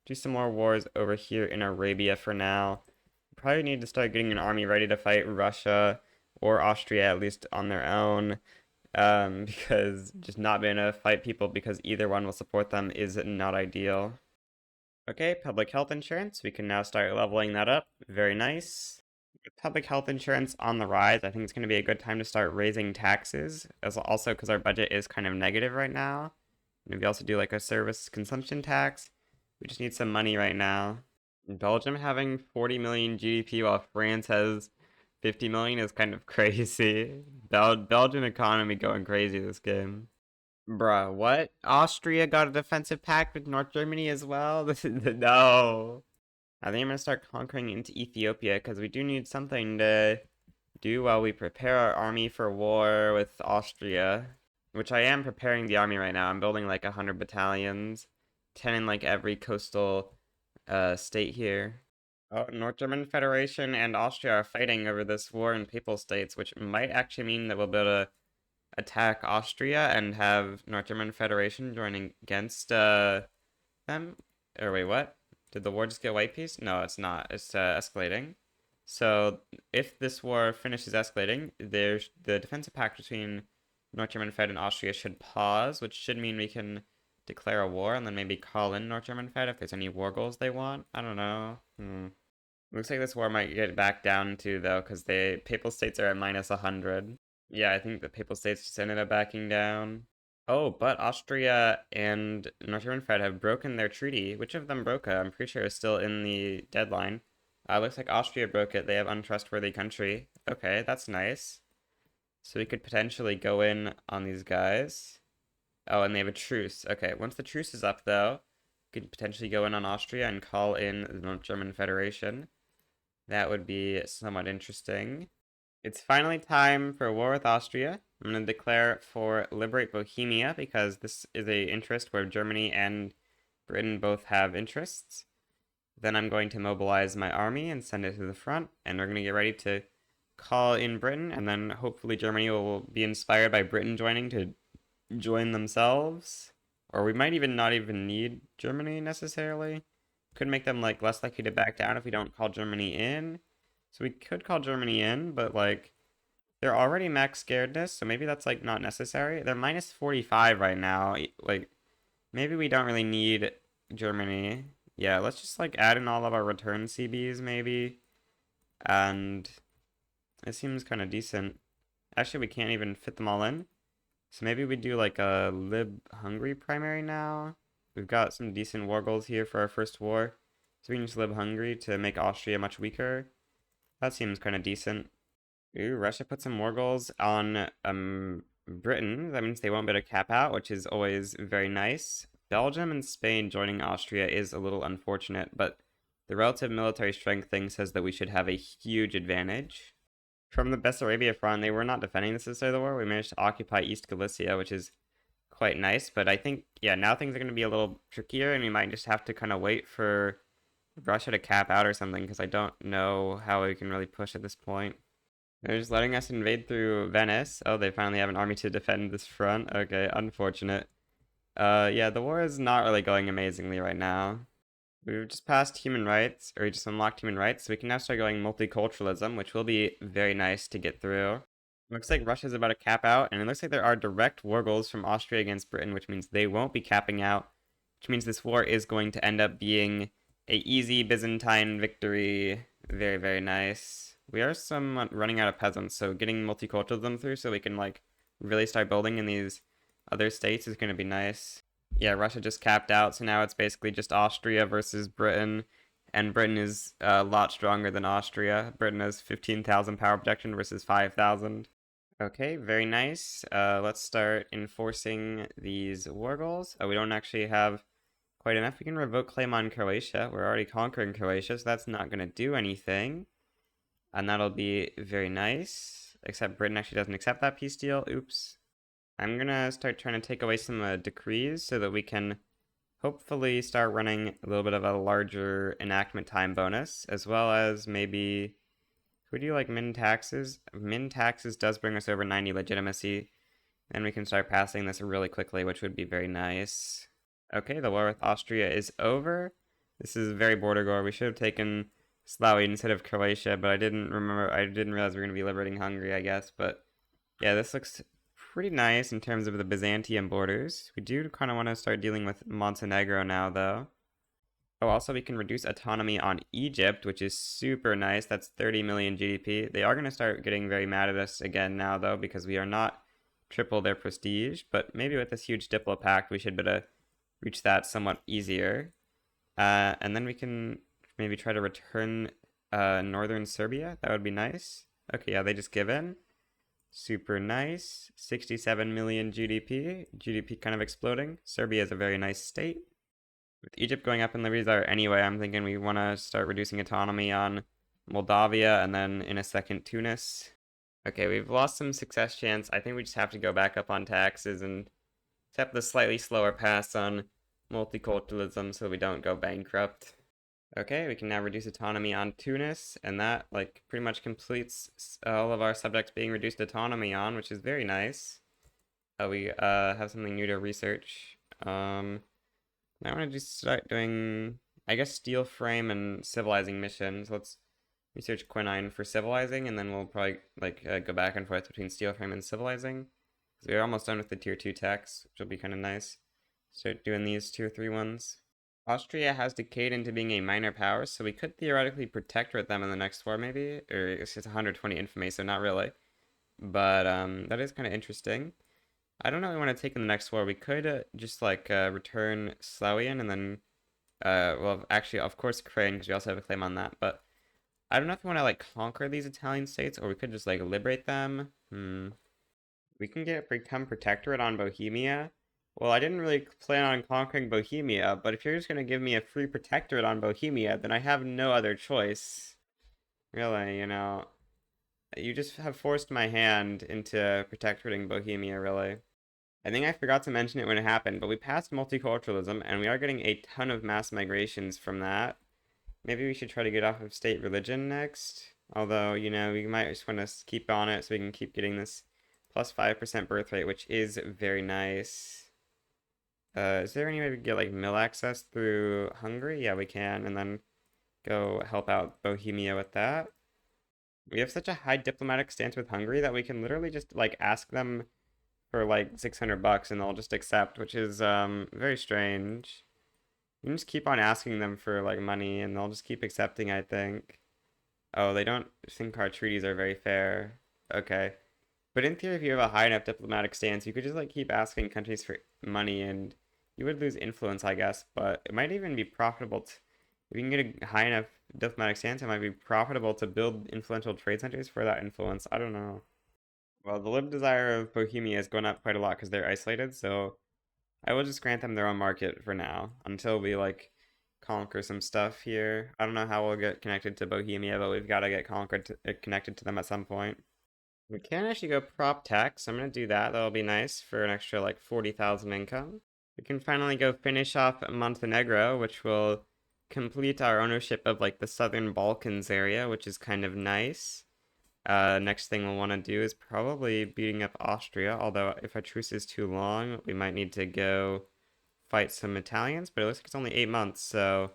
do some more wars over here in Arabia for now. Probably need to start getting an army ready to fight Russia or Austria, at least on their own. Because just not being able to fight people because either one will support them is not ideal. Okay, public health insurance. We can now start leveling that up. Very nice. With public health insurance on the rise, I think it's going to be a good time to start raising taxes, as also because our budget is kind of negative right now. Maybe also do like a service consumption tax. We just need some money right now. Belgium having 40 million GDP while France has 50 million is kind of crazy. Belgian economy going crazy this game. Bruh, what? Austria got a defensive pact with North Germany as well? This is no. I think I'm gonna start conquering into Ethiopia because we do need something to do while we prepare our army for war with Austria. Which I am preparing the army right now. I'm building like 100 battalions, 10 in like every coastal state here. Oh, North German Federation and Austria are fighting over this war in Papal States, which might actually mean that we'll be able to attack Austria and have North German Federation joining against them. Or wait, what? Did the war just get white peace? No, it's not. It's escalating. So if this war finishes escalating, there's the defensive pact between North German Fed and Austria should pause, which should mean we can declare a war and then maybe call in North German Fed if there's any war goals they want. I don't know. Looks like this war might get back down to, though, because the Papal States are at minus 100. Yeah, I think the Papal States just ended up backing down. Oh, but Austria and North German Fed have broken their treaty. Which of them broke it? I'm pretty sure it's still in the deadline. Looks like Austria broke it. They have untrustworthy country. Okay, that's nice. So we could potentially go in on these guys. Oh, and they have a truce. Okay, once the truce is up, though, we could potentially go in on Austria and call in the North German Federation. That would be somewhat interesting. It's finally time for a war with Austria. I'm going to declare for Liberate Bohemia because this is a interest where Germany and Britain both have interests. Then I'm going to mobilize my army and send it to the front, and we're going to get ready to call in Britain, and then hopefully Germany will be inspired by Britain joining to join themselves. Or we might even not even need Germany necessarily. Could make them like less likely to back down if we don't call Germany in. So we could call Germany in, but like they're already max scaredness, so maybe that's like not necessary. They're minus 45 right now. Like maybe we don't really need Germany. Yeah, let's just like add in all of our return CBs maybe. And it seems kind of decent. Actually, we can't even fit them all in. So maybe we do like a Lib Hungary primary now. We've got some decent war goals here for our first war. So we can just Lib Hungary to make Austria much weaker. That seems kind of decent. Ooh, Russia put some war goals on Britain. That means they won't be able to cap out, which is always very nice. Belgium and Spain joining Austria is a little unfortunate, but the relative military strength thing says that we should have a huge advantage. From the Bessarabia front, they were not defending the side of the war. We managed to occupy East Galicia, which is quite nice. But I think, yeah, now things are going to be a little trickier, and we might just have to kind of wait for Russia to cap out or something, because I don't know how we can really push at this point. They're just letting us invade through Venice. Oh, they finally have an army to defend this front. Okay, unfortunate. Yeah, the war is not really going amazingly right now. We've just passed human rights, or we just unlocked human rights, so we can now start going multiculturalism, which will be very nice to get through. Looks like Russia's about to cap out, and it looks like there are direct war goals from Austria against Britain, which means they won't be capping out, which means this war is going to end up being a easy Byzantine victory. Very, very nice. We are somewhat running out of peasants, so getting multiculturalism through so we can, like, really start building in these other states is going to be nice. Yeah, Russia just capped out, so now it's basically just Austria versus Britain, and Britain is a lot stronger than Austria. Britain has 15,000 power protection versus 5,000. Okay, very nice. Let's start enforcing these war goals. Oh, we don't actually have quite enough. We can revoke claim on Croatia. We're already conquering Croatia, so that's not going to do anything. And that'll be very nice. Except Britain actually doesn't accept that peace deal. Oops. I'm going to start trying to take away some decrees so that we can hopefully start running a little bit of a larger enactment time bonus, as well as maybe... Could we do like min taxes? Min taxes does bring us over 90 legitimacy. Then we can start passing this really quickly, which would be very nice. Okay, the war with Austria is over. This is very border war. We should have taken Slovakia instead of Croatia, but I didn't realize we were going to be liberating Hungary, I guess. But yeah, this looks pretty nice in terms of the Byzantium borders. We do kind of want to start dealing with Montenegro now, though. Oh, also we can reduce autonomy on Egypt, which is super nice. That's 30 million GDP. They are going to start getting very mad at us again now, though, because we are not triple their prestige. But maybe with this huge Diplo pact, we should be able to reach that somewhat easier. And then we can maybe try to return northern Serbia. That would be nice. Okay, yeah, they just give in. Super nice. 67 million GDP. GDP kind of exploding. Serbia is a very nice state. With Egypt going up in the Rizar anyway, I'm thinking we want to start reducing autonomy on Moldavia and then in a second Tunis. Okay, we've lost some success chance. I think we just have to go back up on taxes and accept the slightly slower pass on multiculturalism so we don't go bankrupt. Okay, we can now reduce autonomy on Tunis, and that like pretty much completes all of our subjects being reduced autonomy on, which is very nice. We have something new to research. I want to just start doing, I guess, steel frame and civilizing missions. Let's research quinine for civilizing, and then we'll probably like go back and forth between steel frame and civilizing. We're almost done with the tier 2 techs, which will be kind of nice. Start doing these tier 3 ones. Austria has decayed into being a minor power, so we could theoretically protectorate them in the next war, maybe. Or it's 120 infamy, so not really. But that is kind of interesting. I don't know what we want to take in the next war. We could just like return Slowian and then, well, actually, of course, Crane, because we also have a claim on that. But I don't know if we want to like conquer these Italian states or we could just like liberate them. We can become protectorate on Bohemia. Well, I didn't really plan on conquering Bohemia, but if you're just gonna give me a free protectorate on Bohemia, then I have no other choice. Really, you know. You just have forced my hand into protectorating Bohemia, really. I think I forgot to mention it when it happened, but we passed multiculturalism, and we are getting a ton of mass migrations from that. Maybe we should try to get off of state religion next. Although, you know, we might just want to keep on it so we can keep getting this plus 5% birth rate, which is very nice. Is there any way we can get, like, mill access through Hungary? Yeah, we can, and then go help out Bohemia with that. We have such a high diplomatic stance with Hungary that we can literally just, like, ask them for like $600 and they'll just accept, which is very strange. You can just keep on asking them for like money and they'll just keep accepting, I think. Oh, they don't think our treaties are very fair. Okay. But in theory, if you have a high enough diplomatic stance, you could just like keep asking countries for money and you would lose influence, I guess, but it might even be profitable to, if you can get a high enough diplomatic stance, it might be profitable to build influential trade centers for that influence. I don't know. Well, the lib desire of Bohemia has gone up quite a lot because they're isolated, so I will just grant them their own market for now until we like conquer some stuff here. I don't know how we'll get connected to Bohemia, but we've got to get connected to them at some point. We can actually go prop tax. I'm gonna do that. That'll be nice for an extra like 40,000 income. We can finally go finish off Montenegro, which will complete our ownership of like the Southern Balkans area, which is kind of nice. Next thing we'll want to do is probably beating up Austria, although if our truce is too long, we might need to go fight some Italians, but it looks like it's only 8 months, so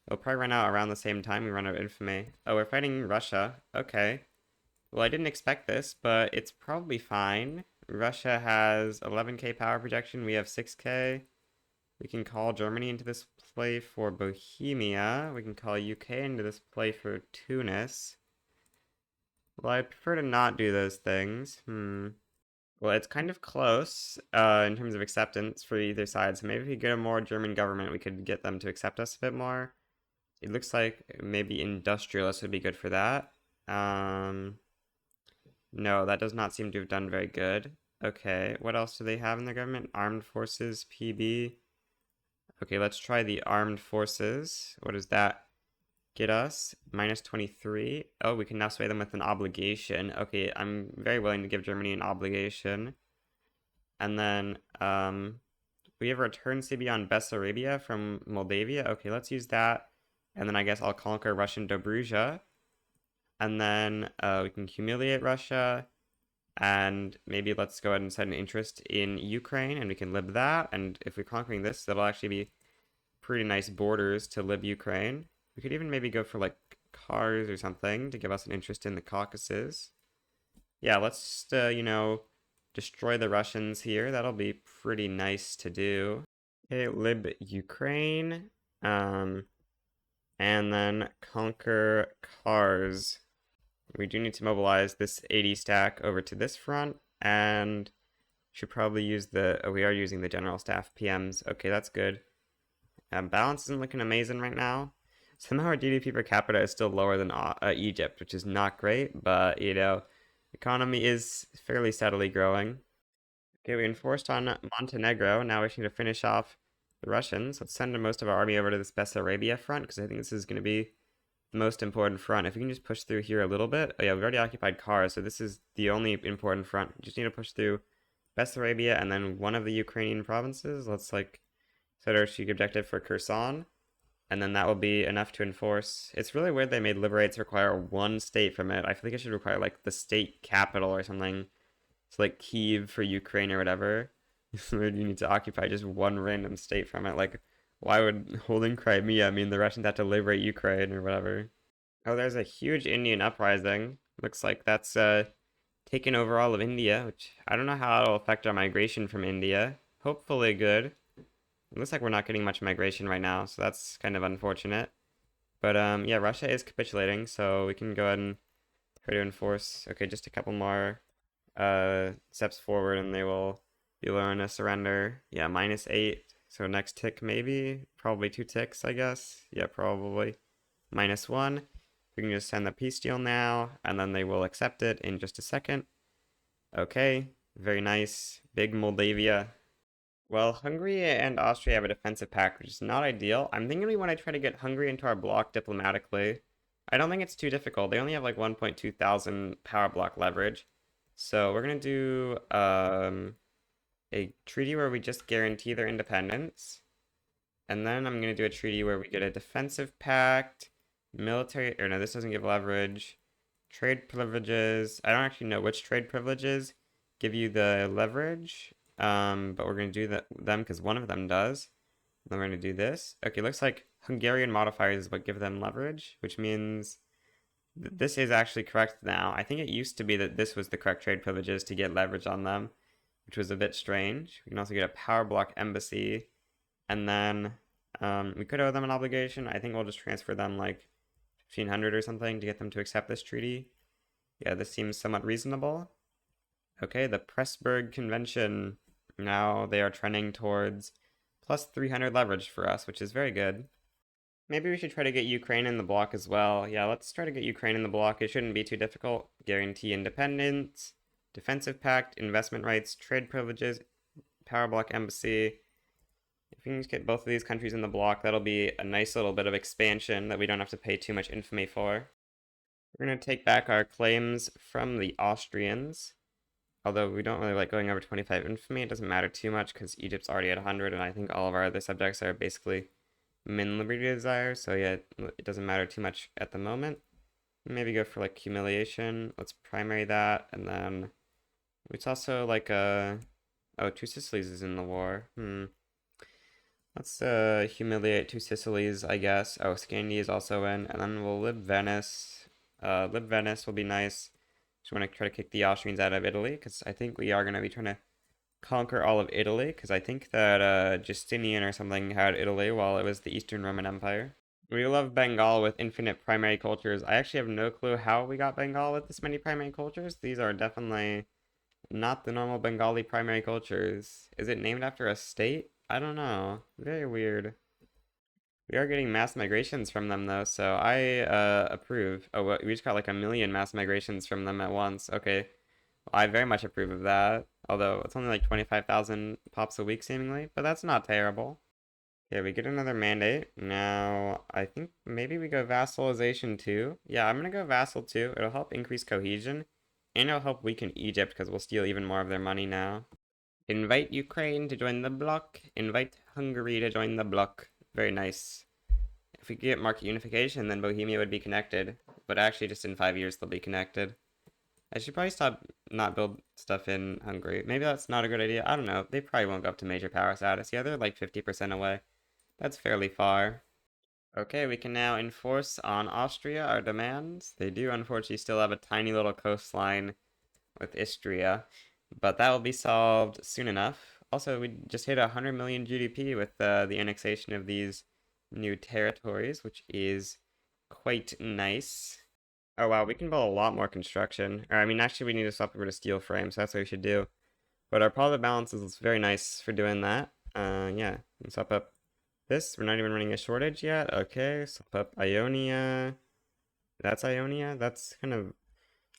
it'll probably run out around the same time we run out of infamy. Oh, we're fighting Russia. Okay. Well, I didn't expect this, but it's probably fine. Russia has 11k power projection, we have 6k. We can call Germany into this play for Bohemia. We can call UK into this play for Tunis. Well, I prefer to not do those things. Well, it's kind of close in terms of acceptance for either side. So maybe if we get a more German government, we could get them to accept us a bit more. It looks like maybe industrialists would be good for that. No, that does not seem to have done very good. Okay, what else do they have in their government? Armed Forces, PB. Okay, let's try the Armed Forces. What does that get us? Minus 23. Oh, we can now sway them with an obligation. Okay, I'm very willing to give Germany an obligation. And then, we have a return CB on Bessarabia from Moldavia. Okay, let's use that. And then I guess I'll conquer Russian Dobruja. And then, we can humiliate Russia. And maybe let's go ahead and set an interest in Ukraine, and we can lib that. And if we're conquering this, that'll actually be pretty nice borders to lib Ukraine. We could even maybe go for like cars or something to give us an interest in the Caucasus. Yeah, let's just, destroy the Russians here. That'll be pretty nice to do. Okay, lib Ukraine. And then conquer cars. We do need to mobilize this 80 stack over to this front, and should probably use we are using the general staff PMs. Okay, that's good. Balance isn't looking amazing right now. Somehow our GDP per capita is still lower than Egypt, which is not great, but, economy is fairly steadily growing. Okay, we enforced on Montenegro. Now we just need to finish off the Russians. Let's send most of our army over to this Bessarabia front, because I think this is going to be the most important front. If we can just push through here a little bit. Oh yeah, we've already occupied Kars, so this is the only important front. We just need to push through Bessarabia and then one of the Ukrainian provinces. Let's set our strategic objective for Kherson, and then that will be enough to enforce. It's really weird they made liberates require one state from it. I feel like it should require like the state capital or something. It's like Kyiv for Ukraine or whatever. You need to occupy just one random state from it. Like, why would holding Crimea mean the Russians have to liberate Ukraine or whatever? Oh, there's a huge Indian uprising. Looks like that's taken over all of India, which I don't know how it'll affect our migration from India. Hopefully good. It looks like we're not getting much migration right now, so that's kind of unfortunate. But yeah, Russia is capitulating, so we can go ahead and try to enforce. Okay, just a couple more steps forward, and they will be allowing a surrender. Yeah, -8. So next tick maybe, probably 2 ticks, I guess. Yeah, probably. -1. We can just send the peace deal now, and then they will accept it in just a second. Okay, very nice. Big Moldavia. Well, Hungary and Austria have a defensive pact, which is not ideal. I'm thinking we want to try to get Hungary into our bloc diplomatically. I don't think it's too difficult. They only have like 1.2 thousand power block leverage. So we're going to do a treaty where we just guarantee their independence. And then I'm going to do a treaty where we get a defensive pact, military, or no, this doesn't give leverage, trade privileges. I don't actually know which trade privileges give you the leverage, but we're going to do them because one of them does. Then we're going to do this. Okay, looks like Hungarian modifiers is what give them leverage, which means this is actually correct now. I think it used to be that this was the correct trade privileges to get leverage on them, which was a bit strange. We can also get a power block embassy, and then we could owe them an obligation. I think we'll just transfer them like 1,500 or something to get them to accept this treaty. Yeah, this seems somewhat reasonable. Okay, the Pressburg Convention. Now they are trending towards plus 300 leverage for us, which is very good. Maybe we should try to get Ukraine in the block as well. Yeah, let's try to get Ukraine in the block. It shouldn't be too difficult. Guarantee independence, defensive pact, investment rights, trade privileges, power block embassy. If we can just get both of these countries in the block, that'll be a nice little bit of expansion that we don't have to pay too much infamy for. We're going to take back our claims from the Austrians. Although we don't really like going over 25 infamy, it doesn't matter too much because Egypt's already at 100, and I think all of our other subjects are basically min liberty desire, so yeah, it doesn't matter too much at the moment. Maybe go for like humiliation. Let's primary that, and then it's also like oh, Two Sicilies is in the war. Let's humiliate Two Sicilies, I guess. Oh, Scandia is also in, and then we'll lib Venice. Lib Venice will be nice. Just want to try to kick the Austrians out of Italy, because I think we are going to be trying to conquer all of Italy, because I think that Justinian or something had Italy while it was the Eastern Roman Empire. We love Bengal with infinite primary cultures. I actually have no clue how we got Bengal with this many primary cultures. These are definitely not the normal Bengali primary cultures. Is it named after a state? I don't know. Very weird. We are getting mass migrations from them though, so I approve. Oh, we just got like a million mass migrations from them at once. Okay. Well, I very much approve of that. Although it's only like 25,000 pops a week seemingly, but that's not terrible. Yeah, we get another mandate. Now, I think maybe we go vassalization too. Yeah, I'm gonna go vassal too. It'll help increase cohesion, and it'll help weaken Egypt because we'll steal even more of their money now. Invite Ukraine to join the bloc. Invite Hungary to join the bloc. Very nice. If we get market unification, then Bohemia would be connected. But actually, just in 5 years, they'll be connected. I should probably stop not build stuff in Hungary. Maybe that's not a good idea. I don't know. They probably won't go up to major power status. Yeah, they're like 50% away. That's fairly far. Okay, we can now enforce on Austria our demands. They do unfortunately still have a tiny little coastline with Istria, but that will be solved soon enough. Also, we just hit 100 million GDP with the annexation of these new territories, which is quite nice. Oh wow, we can build a lot more construction. Or I mean, actually, we need to swap over to steel frame, so that's what we should do. But our positive balance is very nice for doing that. Yeah, let's swap up this. We're not even running a shortage yet. Okay, swap up Ionia. That's Ionia. That's kind of.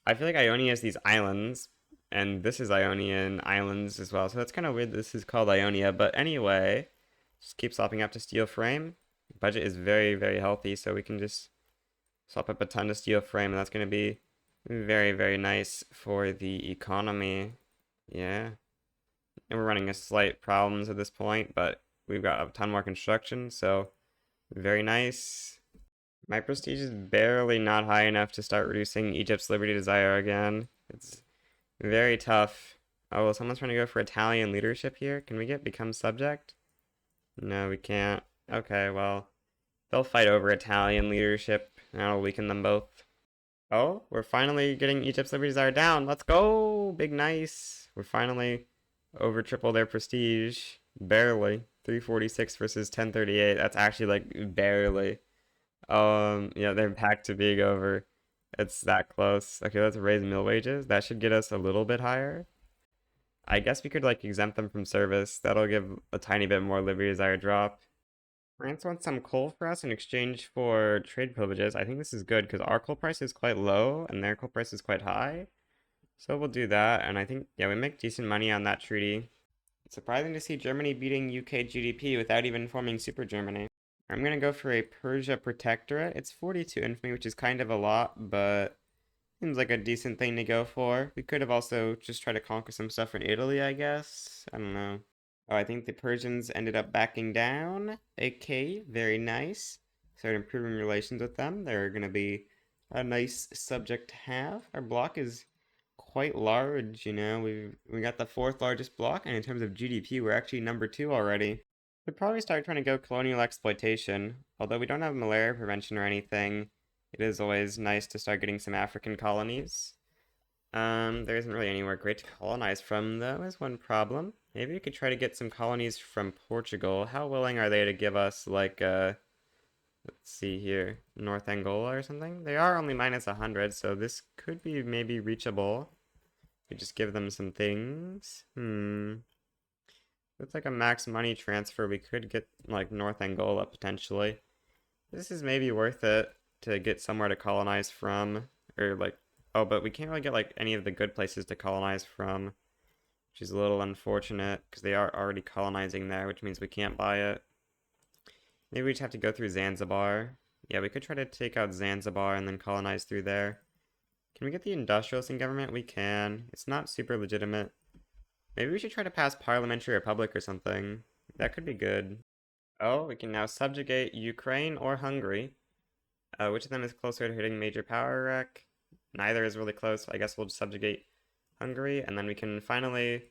I feel like Ionia is these islands, and this is Ionian islands as well. So that's kind of weird. This is called Ionia, but anyway, just keep swapping up to steel frame. Budget is very, very healthy, so we can just swap up a ton to steel frame, and that's going to be very, very nice for the economy. Yeah. And we're running a slight problems at this point, but we've got a ton more construction, so very nice. My prestige is barely not high enough to start reducing Egypt's liberty desire again. It's very tough. Oh, well, someone's trying to go for Italian leadership here. Can we get become subject? No, we can't. Okay, well, they'll fight over Italian leadership, and that'll weaken them both. Oh, we're finally getting Egypt's liberty desire down. Let's go! Big nice. We're finally over triple their prestige. Barely. 346 versus 1038. That's actually like barely. Yeah, they're back to being over. It's that close. Okay, let's raise mill wages. That should get us a little bit higher. I guess we could like exempt them from service. That'll give a tiny bit more liberty desire drop. France wants some coal for us in exchange for trade privileges. I think this is good because our coal price is quite low and their coal price is quite high. So we'll do that, and I think, yeah, we make decent money on that treaty. It's surprising to see Germany beating UK GDP without even forming Super Germany. I'm gonna go for a Persia Protectorate. It's 42 infamy, which is kind of a lot, but seems like a decent thing to go for. We could have also just tried to conquer some stuff in Italy, I guess. I don't know. Oh, I think the Persians ended up backing down. Okay, very nice. Started improving relations with them. They're gonna be a nice subject to have. Our block is quite large, you know. We got the fourth largest block, and in terms of GDP, we're actually number 2 already. We'd probably start trying to go colonial exploitation. Although we don't have malaria prevention or anything, it is always nice to start getting some African colonies. There isn't really anywhere great to colonize from, though, is one problem. Maybe we could try to get some colonies from Portugal. How willing are they to give us, like, let's see here, North Angola or something? They are only minus 100, so this could be maybe reachable. We just give them some things. With like a max money transfer, we could get like North Angola potentially. This is maybe worth it to get somewhere to colonize from. Or like, oh, but we can't really get like any of the good places to colonize from, which is a little unfortunate because they are already colonizing there, which means we can't buy it. Maybe we just have to go through Zanzibar. Yeah, we could try to take out Zanzibar and then colonize through there. Can we get the industrialists in government? We can. It's not super legitimate. Maybe we should try to pass parliamentary republic or something. That could be good. Oh, we can now subjugate Ukraine or Hungary. Which of them is closer to hitting major power wreck? Neither is really close. I guess we'll just subjugate Hungary, and then we can finally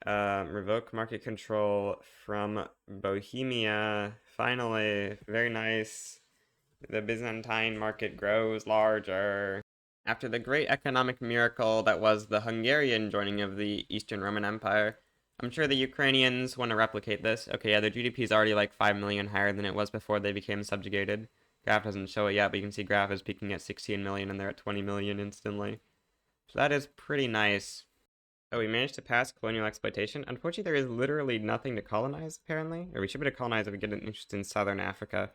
revoke market control from Bohemia. Finally, very nice. The Byzantine market grows larger. After the great economic miracle that was the Hungarian joining of the Eastern Roman Empire, I'm sure the Ukrainians want to replicate this. Okay, yeah, their GDP is already like 5 million higher than it was before they became subjugated. Graph doesn't show it yet, but you can see graph is peaking at 16 million and they're at 20 million instantly. So that is pretty nice. Oh, we managed to pass colonial exploitation. Unfortunately, there is literally nothing to colonize, apparently. Or we should be able to colonize if we get an interest in southern Africa.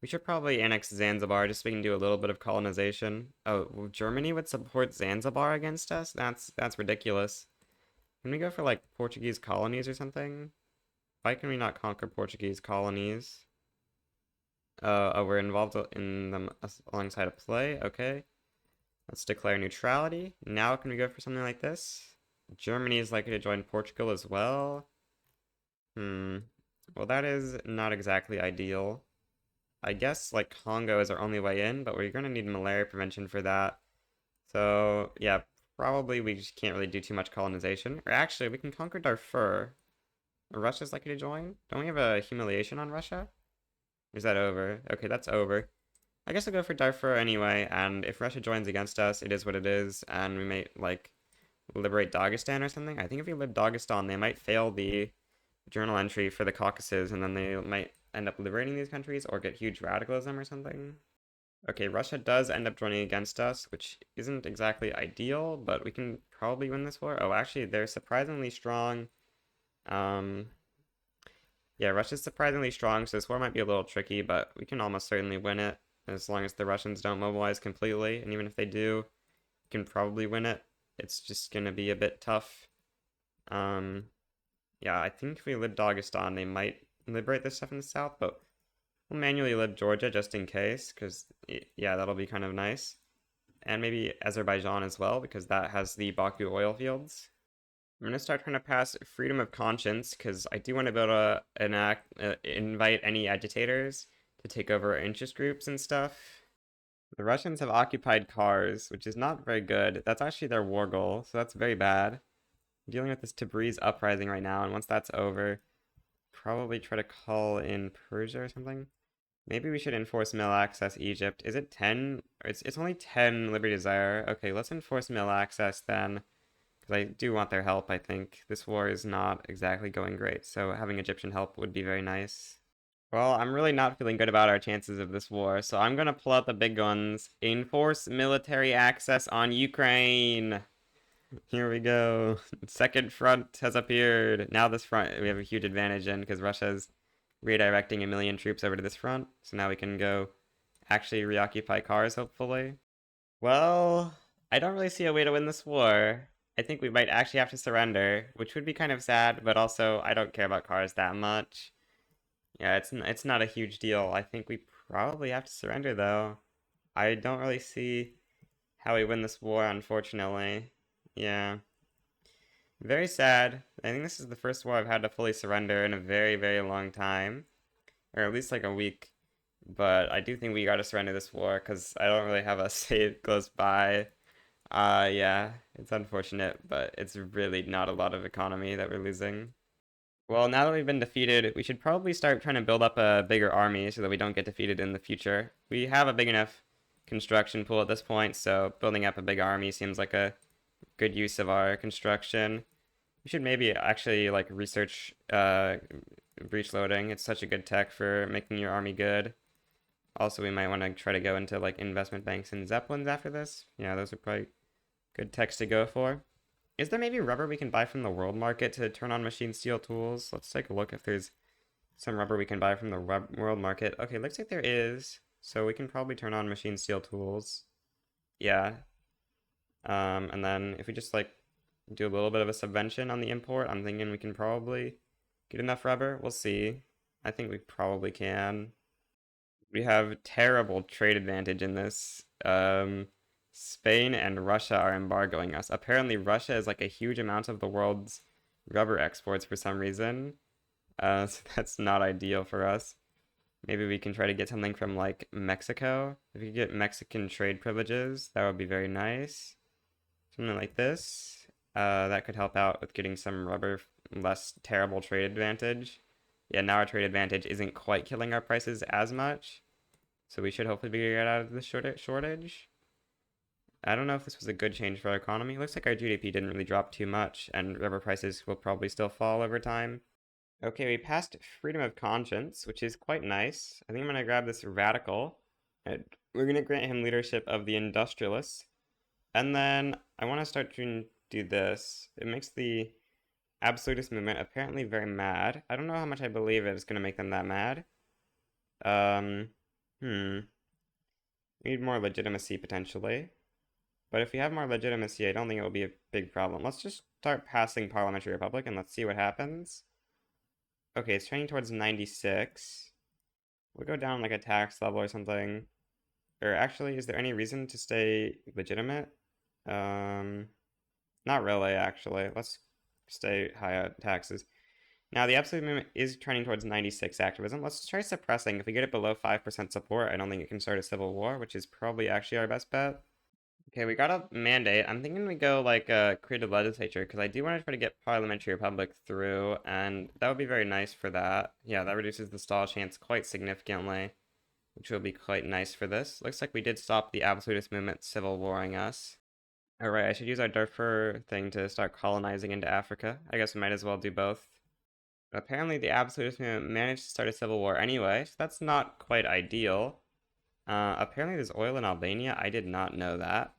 We should probably annex Zanzibar just so we can do a little bit of colonization. Oh, well, Germany would support Zanzibar against us? That's ridiculous. Can we go for, like, Portuguese colonies or something? Why can we not conquer Portuguese colonies? Oh, we're involved in them alongside a play? Okay. Let's declare neutrality. Now can we go for something like this? Germany is likely to join Portugal as well. Well, that is not exactly ideal. I guess, like, Congo is our only way in, but we're gonna need malaria prevention for that. So, yeah, probably we just can't really do too much colonization. Or actually, we can conquer Darfur. Russia's likely to join? Don't we have a humiliation on Russia? Or is that over? Okay, that's over. I guess I'll go for Darfur anyway, and if Russia joins against us, it is what it is, and we may, like, liberate Dagestan or something. I think if we live Dagestan, they might fail the journal entry for the Caucasus, and then they might end up liberating these countries or get huge radicalism or something. Okay, Russia does end up joining against us, which isn't exactly ideal, but we can probably win this war. Oh, actually, they're surprisingly strong. Yeah, Russia's surprisingly strong, so this war might be a little tricky, but we can almost certainly win it as long as the Russians don't mobilize completely. And even if they do, we can probably win it. It's just gonna be a bit tough. Yeah, I think if we lib Dagestan, they might liberate this stuff in the south, but we'll manually lib Georgia just in case, because, yeah, that'll be kind of nice. And maybe Azerbaijan as well, because that has the Baku oil fields. I'm going to start trying to pass freedom of conscience, because I do want to be able to invite any agitators to take over our interest groups and stuff. The Russians have occupied Kars, which is not very good. That's actually their war goal, so that's very bad. I'm dealing with this Tabriz uprising right now, and once that's over, probably try to call in Persia or something. Maybe we should enforce mill access Egypt. Is it 10? It's only 10 Liberty Desire. Okay, let's enforce mill access then. Because I do want their help, I think. This war is not exactly going great, so having Egyptian help would be very nice. Well, I'm really not feeling good about our chances of this war, so I'm gonna pull out the big guns. Enforce military access on Ukraine! Here we go. Second front has appeared. Now this front we have a huge advantage in because Russia's redirecting 1,000,000 troops over to this front. So now we can go actually reoccupy Kars, hopefully. Well, I don't really see a way to win this war. I think we might actually have to surrender, which would be kind of sad, but also I don't care about Kars that much. Yeah, it's not a huge deal. I think we probably have to surrender, though. I don't really see how we win this war, unfortunately. Yeah. Very sad. I think this is the first war I've had to fully surrender in a very, very long time. Or at least like a week. But I do think we gotta surrender this war because I don't really have a save close by. Yeah, it's unfortunate, but it's really not a lot of economy that we're losing. Well, now that we've been defeated, we should probably start trying to build up a bigger army so that we don't get defeated in the future. We have a big enough construction pool at this point, so building up a big army seems like a good use of our construction. We should maybe actually like research breach loading. It's such a good tech for making your army good. Also, we might want to try to go into like investment banks and zeppelins after this. Yeah, those are probably good techs to go for. Is there maybe rubber we can buy from the world market to turn on machine steel tools? Let's take a look if there's some rubber we can buy from the world market. Okay, looks like there is. So we can probably turn on machine steel tools. Yeah. And then if we just like do a little bit of a subvention on the import, I'm thinking we can probably get enough rubber. We'll see. I think we probably can. We have terrible trade advantage in this. Spain and Russia are embargoing us. Apparently, Russia is like a huge amount of the world's rubber exports for some reason. So that's not ideal for us. Maybe we can try to get something from like Mexico. If we could get Mexican trade privileges, that would be very nice. Something like this. That could help out with getting some rubber, less terrible trade advantage. Yeah, now our trade advantage isn't quite killing our prices as much. So we should hopefully be get out of the shortage. I don't know if this was a good change for our economy. It looks like our GDP didn't really drop too much, and rubber prices will probably still fall over time. Okay, we passed freedom of conscience, which is quite nice. I think I'm going to grab this radical. And we're going to grant him leadership of the industrialists. And then I want to start to do this. It makes the absolutist movement apparently very mad. I don't know how much I believe it's going to make them that mad. Um, hmm. We need more legitimacy potentially. But if we have more legitimacy, I don't think it will be a big problem. Let's just start passing parliamentary republic and let's see what happens. Okay, it's trending towards 96. We'll go down like a tax level or something. Or actually, is there any reason to stay legitimate? Not really, actually. Let's stay high at taxes. Now, the absolute movement is trending towards 96 activism. Let's try suppressing. If we get it below 5% support, I don't think it can start a civil war, which is probably actually our best bet. Okay, we got a mandate. I'm thinking we go like create a legislature because I do want to try to get parliamentary republic through, and that would be very nice for that. Yeah, that reduces the stall chance quite significantly, which will be quite nice for this. Looks like we did stop the absolutist movement civil warring us. Alright, I should use our Darfur thing to start colonizing into Africa. I guess we might as well do both. But apparently the absolutist movement managed to start a civil war anyway, so that's not quite ideal. Apparently there's oil in Albania. I did not know that.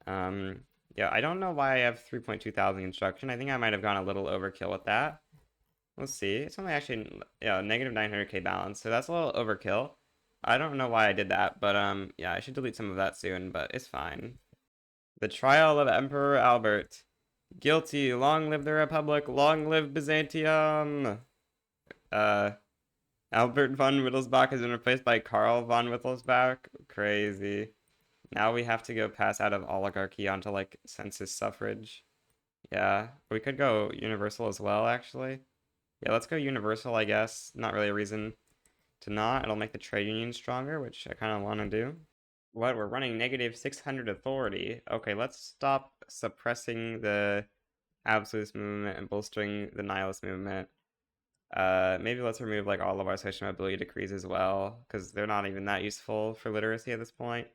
Yeah, I don't know why I have 3.2 thousand construction. I think I might have gone a little overkill with that. We'll see. It's only actually, yeah, negative 900k balance, so that's a little overkill. I don't know why I did that, but yeah, I should delete some of that soon, but it's fine. The trial of Emperor Albert. Guilty. Long live the Republic. Long live Byzantium. Uh, Albert von Wittelsbach has been replaced by Karl von Wittelsbach. Crazy. Now we have to go pass out of oligarchy onto like census suffrage. Yeah, we could go universal as well, actually. Yeah, let's go universal, I guess. Not really a reason to not. It'll make the trade union stronger, which I kind of want to do. What? We're running negative 600 authority. Okay, let's stop suppressing the absolutist movement and bolstering the nihilist movement. Maybe let's remove like all of our social mobility decrees as well, because they're not even that useful for literacy at this point.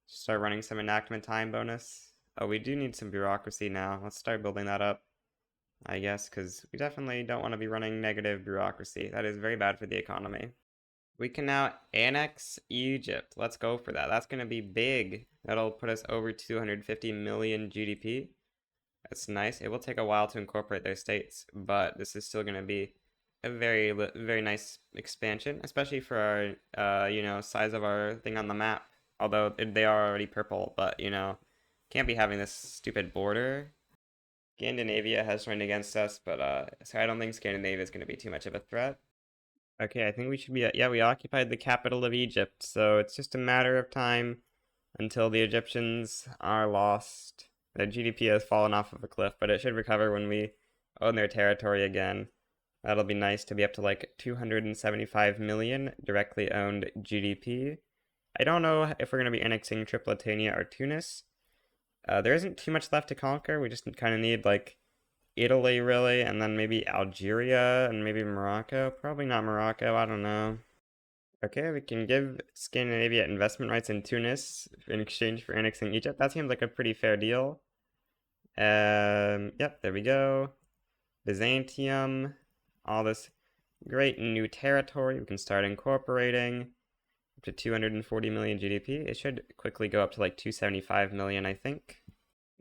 Start running some enactment time bonus. Oh, we do need some bureaucracy now. Let's start building that up, I guess, because we definitely don't want to be running negative bureaucracy. That is very bad for the economy. We can now annex Egypt. Let's go for that. That's going to be big. That'll put us over 250 million GDP. That's nice. It will take a while to incorporate their states, but this is still going to be a very nice expansion, especially for our, size of our thing on the map. Although they are already purple, but, can't be having this stupid border. Scandinavia has joined against us, but, so I don't think Scandinavia is going to be too much of a threat. Okay, I think we should be yeah, we occupied the capital of Egypt, so it's just a matter of time until the Egyptians are lost. Their GDP has fallen off of a cliff, but it should recover when we own their territory again. That'll be nice to be up to like 275 million directly owned GDP. I don't know if we're going to be annexing Tripolitania or Tunis. There isn't too much left to conquer. We just kind of need like Italy, really, and then maybe Algeria, and maybe Morocco. Probably not Morocco, I don't know. Okay, we can give Scandinavia investment rights in Tunis in exchange for annexing Egypt. That seems like a pretty fair deal. Yep, there we go. Byzantium, all this great new territory we can start incorporating. Up to 240 million GDP. It should quickly go up to like 275 million, I think.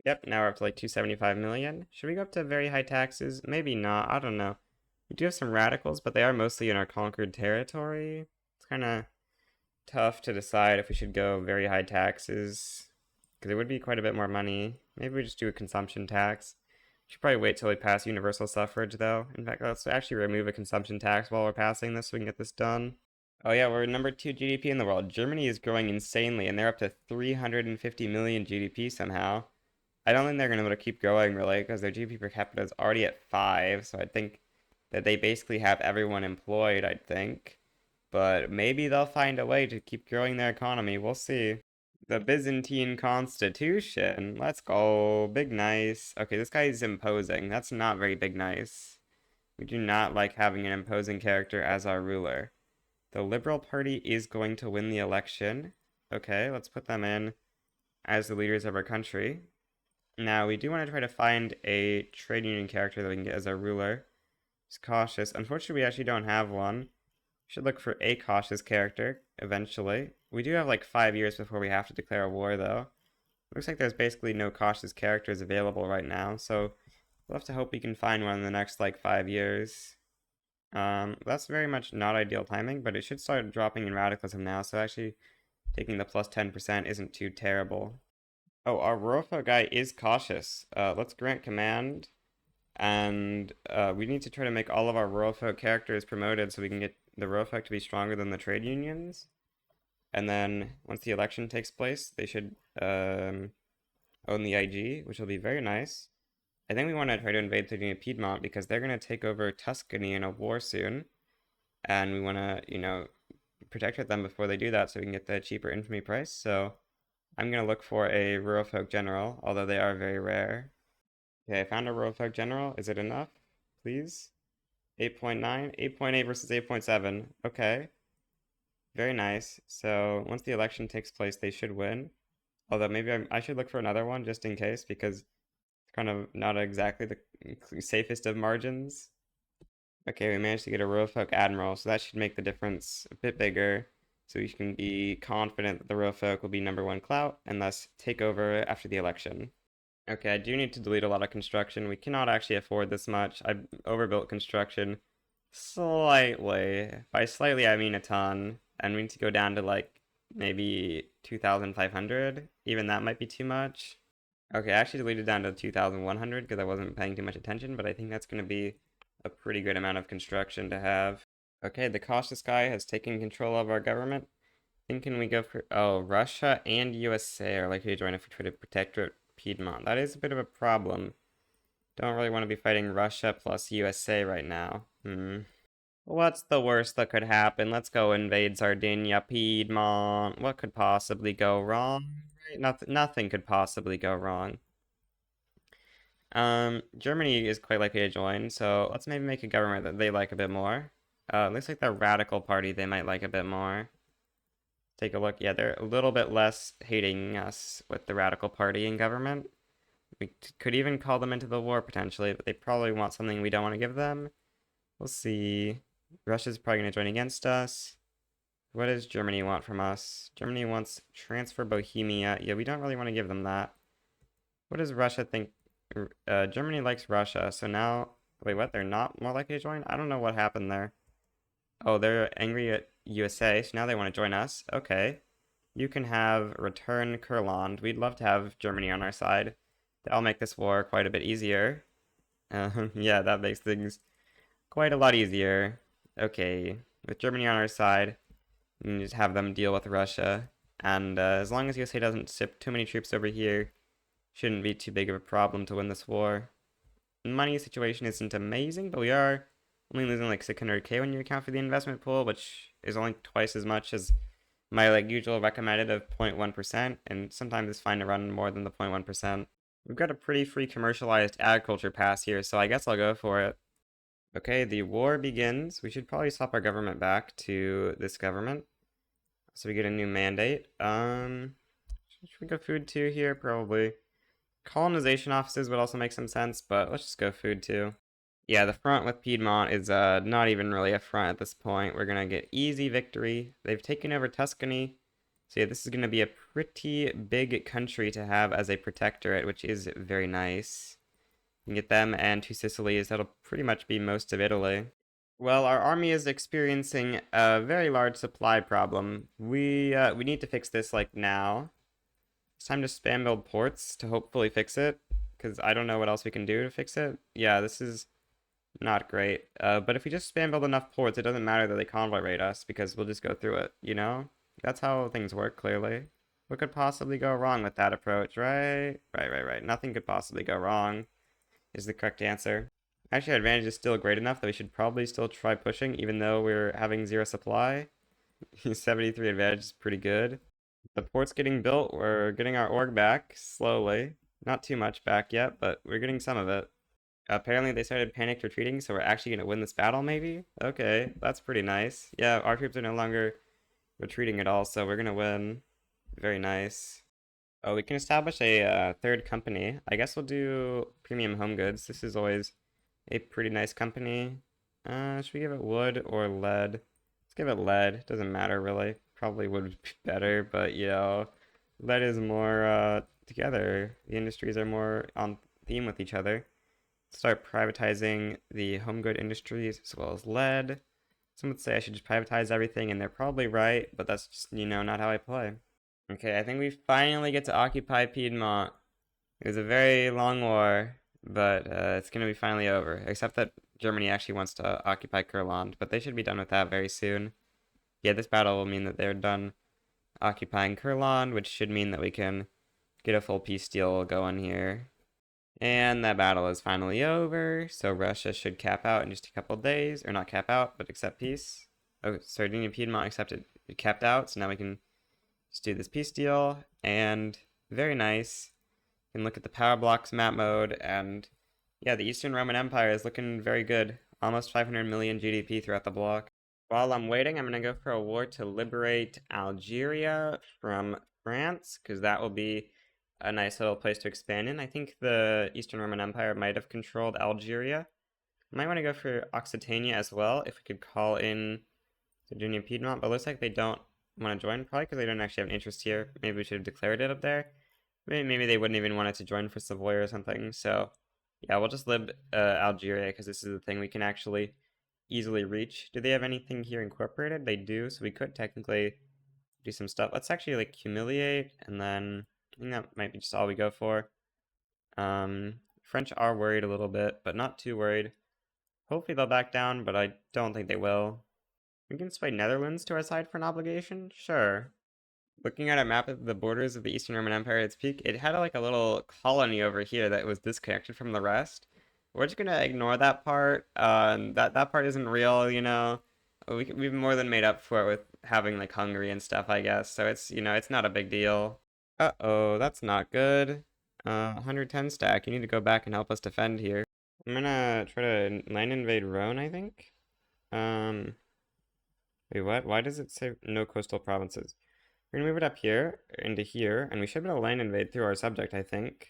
Yep, now we're up to like 275 million. Should we go up to very high taxes? Maybe not, I don't know. We do have some radicals, but they are mostly in our conquered territory. It's kind of tough to decide if we should go very high taxes, because it would be quite a bit more money. Maybe we just do a consumption tax. We should probably wait till we pass universal suffrage, though. In fact, let's actually remove a consumption tax while we're passing this so we can get this done. Oh yeah, we're number 2 GDP in the world. Germany is growing insanely, and they're up to 350 million GDP somehow. I don't think they're going to be able to keep growing, really, because their GDP per capita is already at 5, so I think that they basically have everyone employed, I'd think. but maybe they'll find a way to keep growing their economy. We'll see. The Byzantine constitution. Let's go. Big nice. Okay, this guy is imposing. That's not very big nice. We do not like having an imposing character as our ruler. The Liberal Party is going to win the election. Okay, let's put them in as the leaders of our country. Now, we do want to try to find a trade union character that we can get as our ruler. It's cautious. Unfortunately, we actually don't have one. Should look for a cautious character eventually. We do have like 5 years before we have to declare a war, though. Looks like there's basically no cautious characters available right now, so we'll have to hope we can find one in the next like 5 years. That's very much not ideal timing, but it should start dropping in radicalism now, so actually taking the plus 10% isn't too terrible. Oh, our Rofo guy is cautious. Let's grant command, and we need to try to make all of our rural folk characters promoted so we can get the rural folk to be stronger than the trade unions. And then once the election takes place, they should own the IG, which will be very nice. I think we want to try to invade Sardinia Piedmont because they're going to take over Tuscany in a war soon. And we want to, protect them before they do that so we can get the cheaper infantry price. So I'm going to look for a rural folk general, although they are very rare. Okay, I found a rural folk general. Is it enough? Please? 8.9? 8.8 versus 8.7. Okay. Very nice. So once the election takes place, they should win. Although maybe I should look for another one just in case because it's kind of not exactly the safest of margins. Okay, we managed to get a rural folk admiral, so that should make the difference a bit bigger. So we can be confident that the rural folk will be #1 clout and thus take over after the election. Okay, I do need to delete a lot of construction. We cannot actually afford this much. I've overbuilt construction slightly. By slightly, I mean a ton. And we need to go down to like maybe 2,500. Even that might be too much. Okay, I actually deleted down to 2,100 because I wasn't paying too much attention, but I think that's going to be a pretty good amount of construction to have. Okay, the cautious guy has taken control of our government. Thinking we go for... Oh, Russia and USA are likely to join if we try to protect Piedmont. That is a bit of a problem. Don't really want to be fighting Russia plus USA right now. What's the worst that could happen? Let's go invade Sardinia, Piedmont. What could possibly go wrong? Right? Nothing could possibly go wrong. Germany is quite likely to join, so let's maybe make a government that they like a bit more. Looks like the Radical Party they might like a bit more. Take a look. Yeah, they're a little bit less hating us with the Radical Party in government. We could even call them into the war potentially, but they probably want something we don't want to give them. We'll see. Russia's probably going to join against us. What does Germany want from us? Germany wants transfer Bohemia. Yeah, we don't really want to give them that. What does Russia think? Germany likes Russia, so now... Wait, what? They're not more likely to join? I don't know what happened there. Oh, they're angry at USA, so now they want to join us. Okay. You can have return Kurland. We'd love to have Germany on our side. That'll make this war quite a bit easier. Yeah, that makes things quite a lot easier. Okay, with Germany on our side, we can just have them deal with Russia. And as long as USA doesn't ship too many troops over here, shouldn't be too big of a problem to win this war. The money situation isn't amazing, but we are only losing like 600k when you account for the investment pool, which is only twice as much as my like usual recommended of 0.1%, and sometimes it's fine to run more than the 0.1%. We've got a pretty free commercialized agriculture pass here, so I guess I'll go for it. Okay, the war begins. We should probably swap our government back to this government, so we get a new mandate. Should we go food 2 here? Probably. Colonization offices would also make some sense, but let's just go food 2. Yeah, the front with Piedmont is not even really a front at this point. We're going to get easy victory. They've taken over Tuscany. So yeah, this is going to be a pretty big country to have as a protectorate, which is very nice. You can get them and 2 Sicilies. That'll pretty much be most of Italy. Well, our army is experiencing a very large supply problem. We need to fix this like now. It's time to spam build ports to hopefully fix it, because I don't know what else we can do to fix it. Yeah, this is not great. But if we just spam build enough ports, it doesn't matter that they convoy raid us, because we'll just go through it, you know? That's how things work, clearly. What could possibly go wrong with that approach, right? Right. Nothing could possibly go wrong, is the correct answer. Actually, our advantage is still great enough that we should probably still try pushing, even though we're having 0 supply. 73 advantage is pretty good. The port's getting built. We're getting our org back slowly. Not too much back yet, but we're getting some of it. Apparently they started panicked retreating, so we're actually going to win this battle, maybe? Okay, that's pretty nice. Yeah, our troops are no longer retreating at all, so we're going to win. Very nice. Oh, we can establish a third company. I guess we'll do premium home goods. This is always a pretty nice company. Should we give it wood or lead? Let's give it lead. Doesn't matter really. Probably would be better, but lead is more together. The industries are more on theme with each other. Start privatizing the home good industries as well as lead. Some would say I should just privatize everything, and they're probably right, but that's just, not how I play. Okay, I think we finally get to occupy Piedmont. It was a very long war, but it's going to be finally over. Except that Germany actually wants to occupy Kurland, but they should be done with that very soon. Yeah, this battle will mean that they're done occupying Kurland, which should mean that we can get a full peace deal going here. And that battle is finally over, so Russia should cap out in just a couple days. Or not cap out, but accept peace. Oh, Sardinia Piedmont accepted, capped out, so now we can just do this peace deal. And very nice. You can look at the power blocks map mode, and yeah, the Eastern Roman Empire is looking very good. Almost 500 million GDP throughout the block. While I'm waiting, I'm going to go for a war to liberate Algeria from France, because that will be a nice little place to expand in. I think the Eastern Roman Empire might have controlled Algeria. I might want to go for Occitania as well, if we could call in Sardinia Piedmont, but it looks like they don't want to join, probably because they don't actually have an interest here. Maybe we should have declared it up there. Maybe they wouldn't even want it to join for Savoy or something, so yeah, we'll just lib Algeria, because this is the thing we can actually easily reach. Do they have anything here incorporated? They do, so we could technically do some stuff. Let's actually like humiliate, and then I think that might be just all we go for. French are worried a little bit, but not too worried. Hopefully they'll back down, but I don't think they will. We can sway Netherlands to our side for an obligation? Sure. Looking at a map of the borders of the Eastern Roman Empire at its peak, it had like a little colony over here that was disconnected from the rest. We're just gonna ignore that part. That part isn't real, We've more than made up for it with having like Hungary and stuff, I guess. So it's not a big deal. Uh-oh, that's not good. 110 stack. You need to go back and help us defend here. I'm gonna try to land invade Rhone, I think. Wait, what? Why does it say no coastal provinces? We're gonna move it up here, into here, and we should be able to land invade through our subject, I think.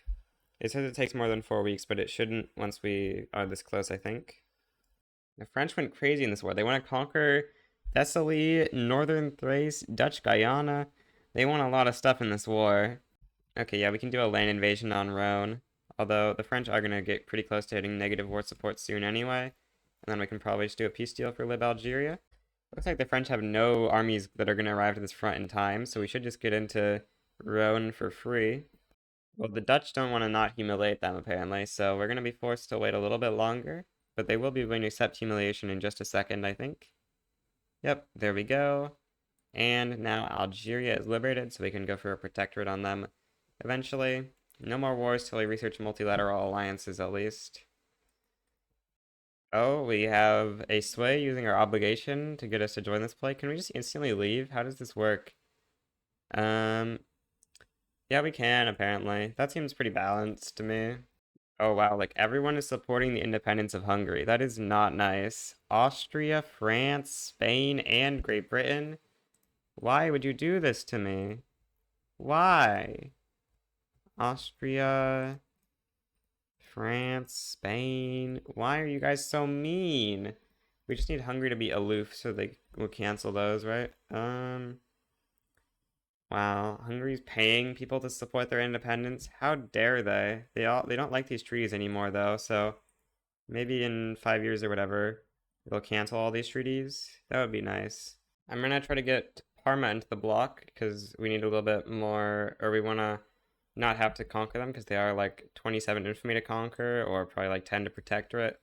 It says it takes more than 4 weeks, but it shouldn't once we are this close, I think. The French went crazy in this war. They want to conquer Thessaly, Northern Thrace, Dutch Guyana. They want a lot of stuff in this war. Okay, yeah, we can do a land invasion on Rhone. Although the French are going to get pretty close to hitting negative war support soon anyway. And then we can probably just do a peace deal for Lib Algeria. Looks like the French have no armies that are going to arrive to this front in time, so we should just get into Rhone for free. Well, the Dutch don't want to not humiliate them, apparently, so we're going to be forced to wait a little bit longer. But they will be willing to accept humiliation in just a second, I think. Yep, there we go. And now Algeria is liberated, so we can go for a protectorate on them eventually. No more wars till we research multilateral alliances, at least. Oh, we have a sway using our obligation to get us to join this play. Can we just instantly leave? How does this work? Yeah, we can, apparently. That seems pretty balanced to me. Oh, wow, like everyone is supporting the independence of Hungary. That is not nice. Austria, France, Spain, and Great Britain? Why would you do this to me? Why? Austria, France, Spain. Why are you guys so mean? We just need Hungary to be aloof so they will cancel those, right? Wow, Hungary's paying people to support their independence. How dare they? They don't like these treaties anymore though, so maybe in 5 years or whatever, they'll cancel all these treaties. That would be nice. I'm gonna try to get Parma into the block because we need a little bit more, or we wanna not have to conquer them because they are like 27 infamy to conquer, or probably like 10 to protectorate.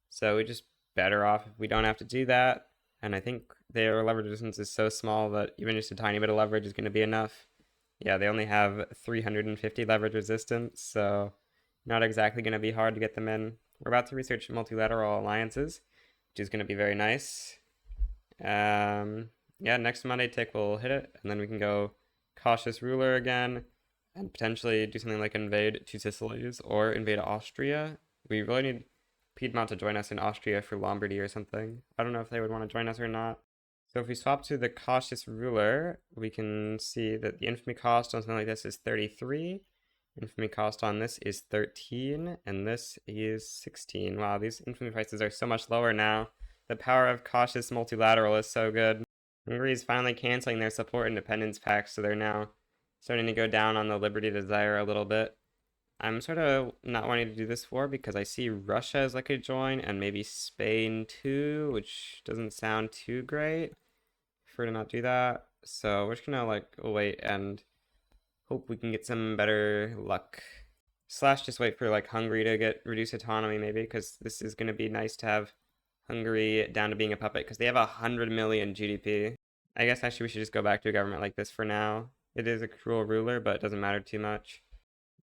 So we just better off if we don't have to do that. And I think their leverage resistance is so small that even just a tiny bit of leverage is going to be enough. Yeah, they only have 350 leverage resistance, so not exactly going to be hard to get them in. We're about to research multilateral alliances, which is going to be very nice. Yeah, next Monday tick we'll hit it, and then we can go cautious ruler again, and potentially do something like invade two Sicilies or invade Austria. We really need Piedmont to join us in Austria for Lombardy or something. I don't know if they would want to join us or not. So if we swap to the cautious ruler, we can see that the infamy cost on something like this is 33. Infamy cost on this is 13, and this is 16. Wow, these infamy prices are so much lower now. The power of cautious multilateral is so good. Hungary is finally canceling their support independence pact, so they're now starting to go down on the liberty desire a little bit. I'm sort of not wanting to do this war because I see Russia as like a join, and maybe Spain too, which doesn't sound too great. Prefer to not do that. So we're just gonna like wait and hope we can get some better luck. Slash just wait for like Hungary to get reduced autonomy maybe, because this is gonna be nice to have Hungary down to being a puppet, because they have 100 million GDP. I guess actually we should just go back to a government like this for now. It is a cruel ruler, but it doesn't matter too much.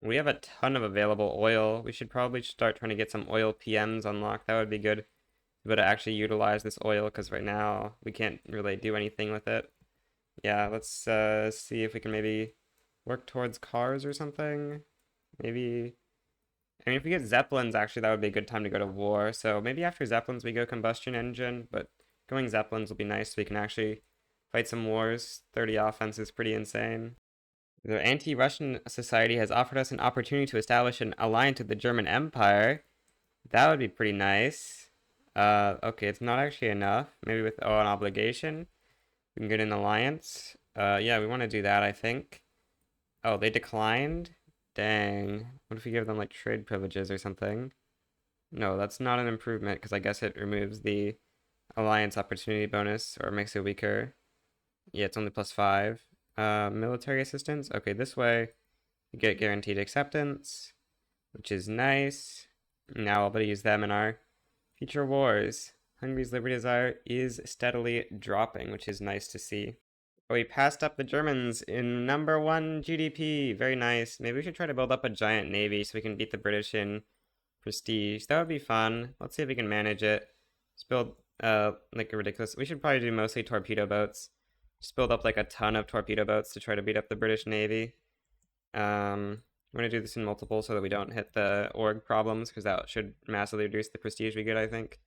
We have a ton of available oil. We should probably start trying to get some oil PMs unlocked. That would be good. But to actually utilize this oil, because right now we can't really do anything with it. Yeah, let's see if we can maybe work towards cars or something. Maybe, I mean, if we get Zeppelins, actually, that would be a good time to go to war. So maybe after Zeppelins, we go combustion engine, but going Zeppelins will be nice so we can actually fight some wars. 30 offense is pretty insane. The anti-Russian society has offered us an opportunity to establish an alliance with the German Empire. That would be pretty nice. Okay, it's not actually enough. Maybe with an obligation, we can get an alliance. Yeah, we want to do that, I think. Oh, they declined? Dang. What if we give them like trade privileges or something? No, that's not an improvement because I guess it removes the alliance opportunity bonus or makes it weaker. Yeah, it's only +5. Military assistance. Okay, this way you get guaranteed acceptance, which is nice. Now I'll be able to use them in our future wars. Hungary's liberty desire is steadily dropping, which is nice to see. We passed up the Germans in #1 GDP. Very nice. Maybe we should try to build up a giant navy so we can beat the British in prestige. That would be fun. Let's see if we can manage it. Just build like a ridiculous. We should probably do mostly torpedo boats. Just build up like a ton of torpedo boats to try to beat up the British Navy. I'm gonna do this in multiple so that we don't hit the org problems, because that should massively reduce the prestige we get, I think.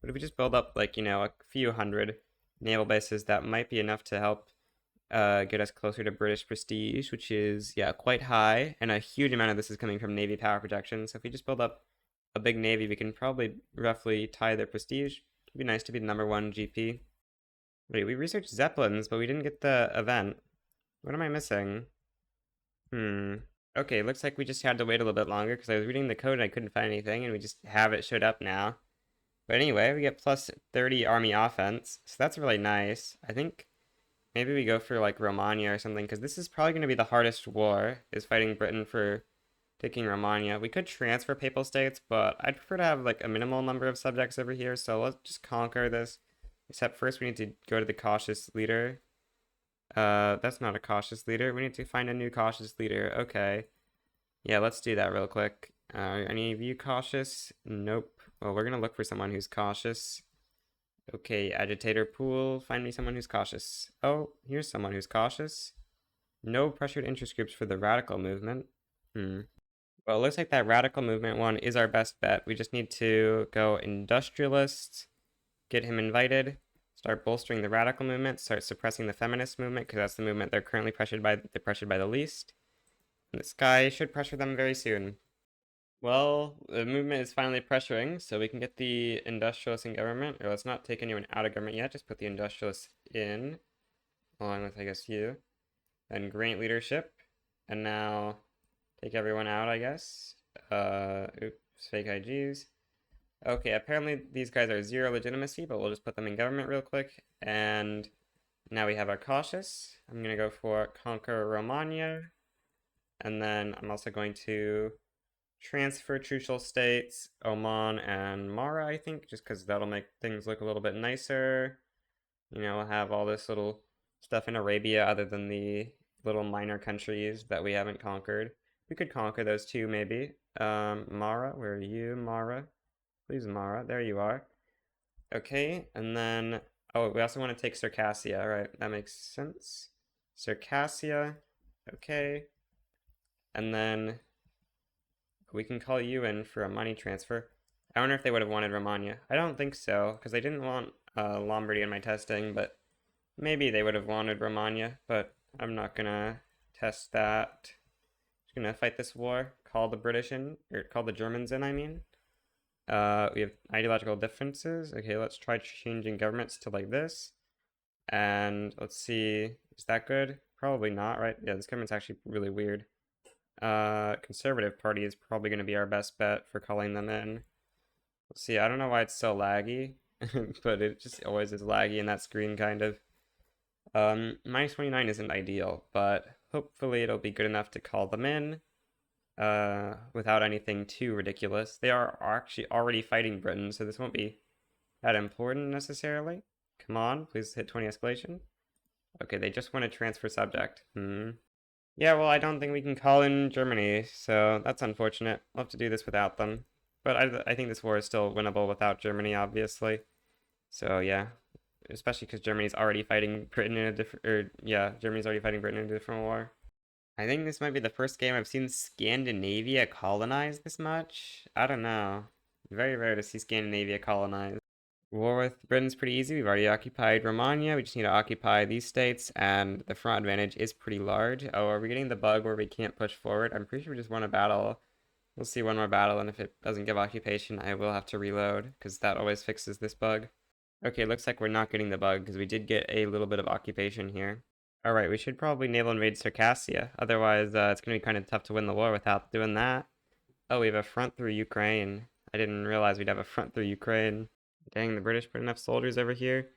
But if we just build up like, a few hundred naval bases, that might be enough to help get us closer to British prestige, which is, yeah, quite high, and a huge amount of this is coming from Navy power projection. So if we just build up a big Navy, we can probably roughly tie their prestige. It'd be nice to be the #1 GP. Wait, we researched Zeppelins, but we didn't get the event. What am I missing? Okay, looks like we just had to wait a little bit longer because I was reading the code and I couldn't find anything, and we just have it showed up now. But anyway, we get +30 army offense, so that's really nice. I think maybe we go for like Romania or something, because this is probably going to be the hardest war, is fighting Britain for taking Romania. We could transfer Papal States, but I'd prefer to have like a minimal number of subjects over here, so let's just conquer this. Except first we need to go to the cautious leader. That's not a cautious leader. We need to find a new cautious leader. Okay. Yeah, let's do that real quick. Any of you cautious? Nope. Well, we're gonna look for someone who's cautious. Okay, agitator pool. Find me someone who's cautious. Oh, here's someone who's cautious. No pressured interest groups for the radical movement. Well, it looks like that radical movement one is our best bet. We just need to go industrialists, get him invited, start bolstering the radical movement, start suppressing the feminist movement, because that's the movement they're currently pressured by the least. And this guy should pressure them very soon. Well, the movement is finally pressuring, so we can get the industrialists in government. Or let's not take anyone out of government yet, just put the industrialists in, along with, I guess, you. Then grant leadership. And now take everyone out, I guess. Oops, fake IGs. Okay, apparently these guys are 0 legitimacy, but we'll just put them in government real quick. And now we have our cautious. I'm going to go for conquer Romania. And then I'm also going to transfer Trucial States, Oman, and Mara, I think, just because that'll make things look a little bit nicer. We'll have all this little stuff in Arabia other than the little minor countries that we haven't conquered. We could conquer those too, maybe. Mara, where are you, Mara? Please, Mara, there you are. Okay, and then Oh, we also want to take Circassia. All right, that makes sense. Circassia. Okay. And then we can call you in for a money transfer. I wonder if they would have wanted Romagna. I don't think so, because they didn't want Lombardy in my testing, but maybe they would have wanted Romagna, but I'm not gonna test that. Just gonna fight this war. Call the British in, or call the Germans in, I mean. We have ideological differences. Okay, let's try changing governments to like this. And let's see, is that good? Probably not, right? Yeah, this government's actually really weird. Conservative Party is probably going to be our best bet for calling them in. Let's see, I don't know why it's so laggy, but it just always is laggy in that screen, kind of. Minus 29 isn't ideal, but hopefully it'll be good enough to call them in, without anything too ridiculous. They are actually already fighting Britain, so this won't be that important necessarily. Come on, please hit 20 escalation. Okay, they just want to transfer subject. Yeah, well, I don't think we can call in Germany, so that's unfortunate. We'll have to do this without them. But I think this war is still winnable without Germany, obviously. So, yeah. Especially because Germany's already fighting Britain in a different... yeah, Germany's already fighting Britain in a different war. I think this might be the first game I've seen Scandinavia colonized this much. I don't know. Very rare to see Scandinavia colonized. War with Britain's pretty easy. We've already occupied Romagna. We just need to occupy these states, and the front advantage is pretty large. Oh, are we getting the bug where we can't push forward? I'm pretty sure we just won a battle. We'll see one more battle, and if it doesn't give occupation, I will have to reload, because that always fixes this bug. Okay, looks like we're not getting the bug, because we did get a little bit of occupation here. Alright, we should probably naval invade Circassia. Otherwise, it's going to be kind of tough to win the war without doing that. Oh, we have a front through Ukraine. I didn't realize we'd have a front through Ukraine. Dang, the British put enough soldiers over here.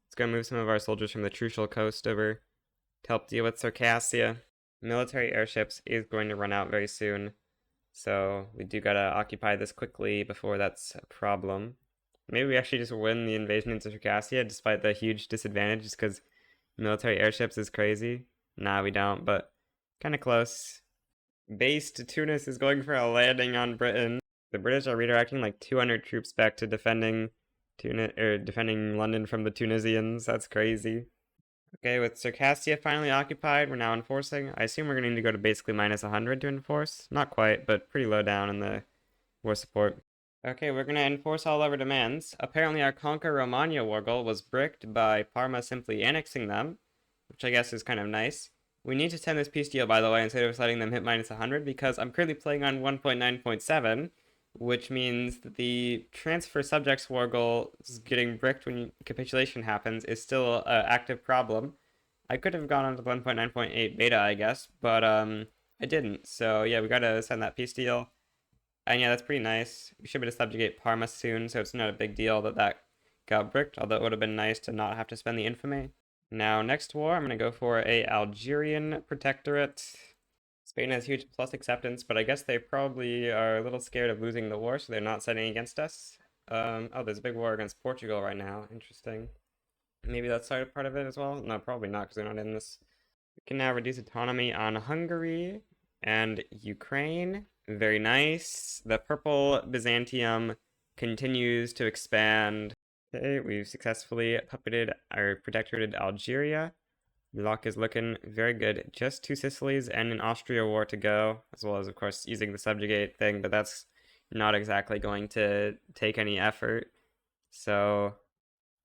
Let's go move some of our soldiers from the Trucial coast over to help deal with Circassia. Military airships is going to run out very soon, so we do gotta occupy this quickly before that's a problem. Maybe we actually just win the invasion into Circassia despite the huge disadvantage just because military airships is crazy. Nah, we don't, but kind of close. Base to Tunis is going for a landing on Britain. The British are redirecting like 200 troops back to defending defending London from the Tunisians. That's crazy. Okay, with Circassia finally occupied, we're now enforcing. I assume we're going to need to go to basically minus 100 to enforce. Not quite, but pretty low down in the war support. Okay, we're going to enforce all of our demands. Apparently our Conquer Romagna war goal was bricked by Parma simply annexing them, which I guess is kind of nice. We need to send this peace deal, by the way, instead of just letting them hit minus 100, because I'm currently playing on 1.9.7, which means that the transfer subjects war goal is getting bricked when capitulation happens is still an active problem. I could have gone on to 1.9.8 beta, I guess, but I didn't. So yeah, we gotta send that peace deal. And yeah, that's pretty nice. We should be able to subjugate Parma soon, so it's not a big deal that that got bricked, although it would have been nice to not have to spend the infamy. Now, next war, I'm going to go for a Algerian protectorate. Spain has huge plus acceptance, but I guess they probably are a little scared of losing the war, so they're not sending against us. Oh, there's a big war against Portugal right now. Interesting. Maybe that's part of it as well? No, probably not, because they're not in this. We can now reduce autonomy on Hungary and Ukraine. Very nice. The purple Byzantium continues to expand. Okay, we've successfully puppeted or protectorated Algeria. Luck is looking very good. Just 2 Sicilies and an Austria war to go, as well as, of course, using the subjugate thing, but that's not exactly going to take any effort. So,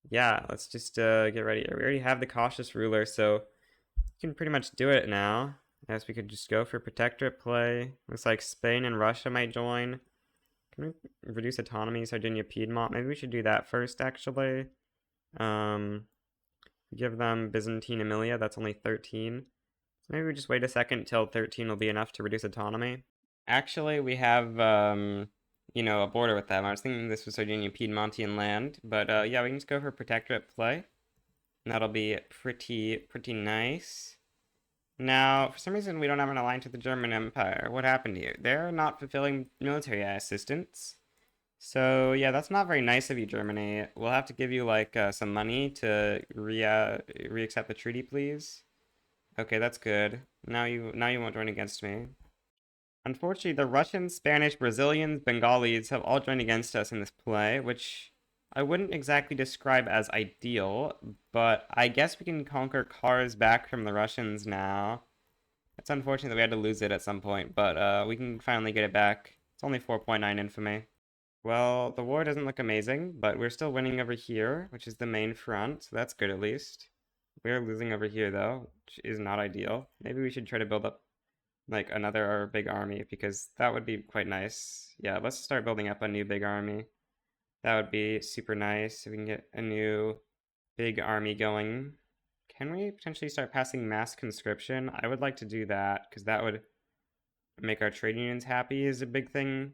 yeah, let's just get ready. We already have the cautious ruler, so you can pretty much do it now. I guess we could just go for protectorate play. Looks like Spain and Russia might join. Can we reduce autonomy, Sardinia, Piedmont? Maybe we should do that first, actually. Give them Byzantine, Emilia. That's only 13. So maybe we just wait a second till 13 will be enough to reduce autonomy. Actually, we have, you know, a border with them. I was thinking this was Sardinia, Piedmontian land. But, yeah, we can just go for protectorate play. And that'll be pretty nice. Now, for some reason, we don't have an alliance with the German Empire. What happened here? They're not fulfilling military assistance. So, yeah, that's not very nice of you, Germany. We'll have to give you, like, some money to re-accept the treaty, please. Okay, that's good. Now you won't join against me. Unfortunately, the Russians, Spanish, Brazilians, Bengalis have all joined against us in this play, which I wouldn't exactly describe as ideal, but I guess we can conquer cars back from the Russians now. It's unfortunate that we had to lose it at some point, but we can finally get it back. It's only 4.9 infamy. Well, the war doesn't look amazing, but we're still winning over here, which is the main front, so that's good at least. We're losing over here, though, which is not ideal. Maybe we should try to build up, like, another big army, because that would be quite nice. Yeah, let's start building up a new big army. That would be super nice if we can get a new big army going. Can we potentially start passing mass conscription? I would like to do that, because that would make our trade unions happy is a big thing.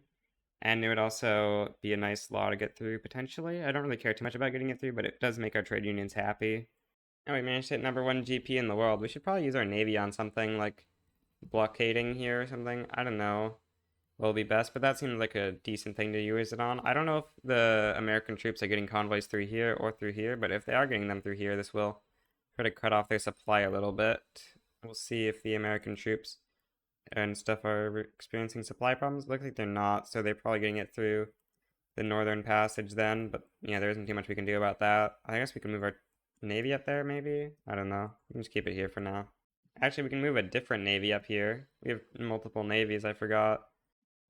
And it would also be a nice law to get through, potentially. I don't really care too much about getting it through, but it does make our trade unions happy. Oh, we managed to hit #1 GP in the world. We should probably use our navy on something like blockading here or something. I don't know what will be best, but that seems like a decent thing to use it on. I don't know if the American troops are getting convoys through here or through here, but if they are getting them through here, this will try to cut off their supply a little bit. We'll see if the American troops and stuff are experiencing supply problems. Looks like they're not, so they're probably getting it through the northern passage then, but yeah, there isn't too much we can do about that. I guess we can move our navy up there, maybe? I don't know. We can just keep it here for now. Actually, we can move a different navy up here. We have multiple navies, I forgot.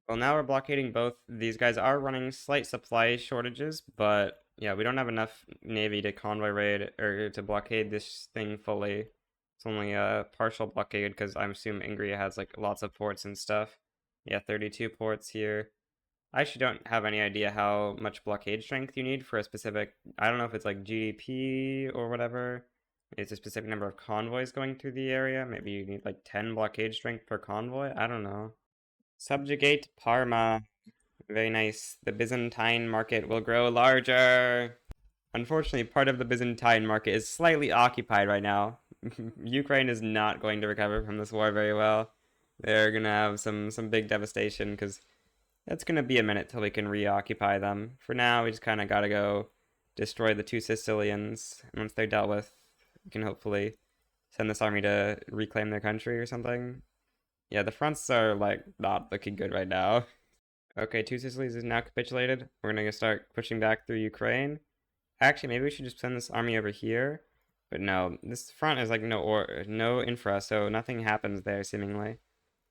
Well, now we're blockading both. These guys are running slight supply shortages, but yeah, we don't have enough navy to convoy raid, or to blockade this thing fully. It's only a partial blockade because I'm assuming Ingria has like lots of ports and stuff. Yeah, 32 ports here. I actually don't have any idea how much blockade strength you need for a specific, I don't know if it's like GDP or whatever. It's a specific number of convoys going through the area. Maybe you need like 10 blockade strength per convoy. I don't know. Subjugate Parma. Very nice. The Byzantine market will grow larger. Unfortunately, part of the Byzantine market is slightly occupied right now. Ukraine is not going to recover from this war very well. They're gonna have some big devastation because it's gonna be a minute till we can reoccupy them. For now, we just kind of gotta go destroy the two Sicilians. And once they're dealt with, we can hopefully send this army to reclaim their country or something. Yeah, the fronts are like not looking good right now. Okay, two Sicilies is now capitulated. We're gonna start pushing back through Ukraine. Actually, maybe we should just send this army over here. But no, this front is like no infra, so nothing happens there seemingly.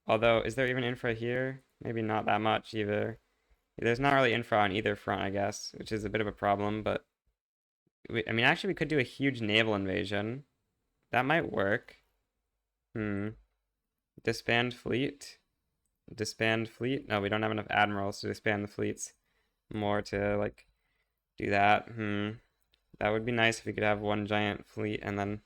Although, is there even infra here? Maybe not that much either. There's not really infra on either front, I guess, which is a bit of a problem, but I mean, actually we could do a huge naval invasion. That might work. Disband fleet. Disband fleet? No, we don't have enough admirals to disband the fleets. More to like do that. That would be nice if we could have one giant fleet and then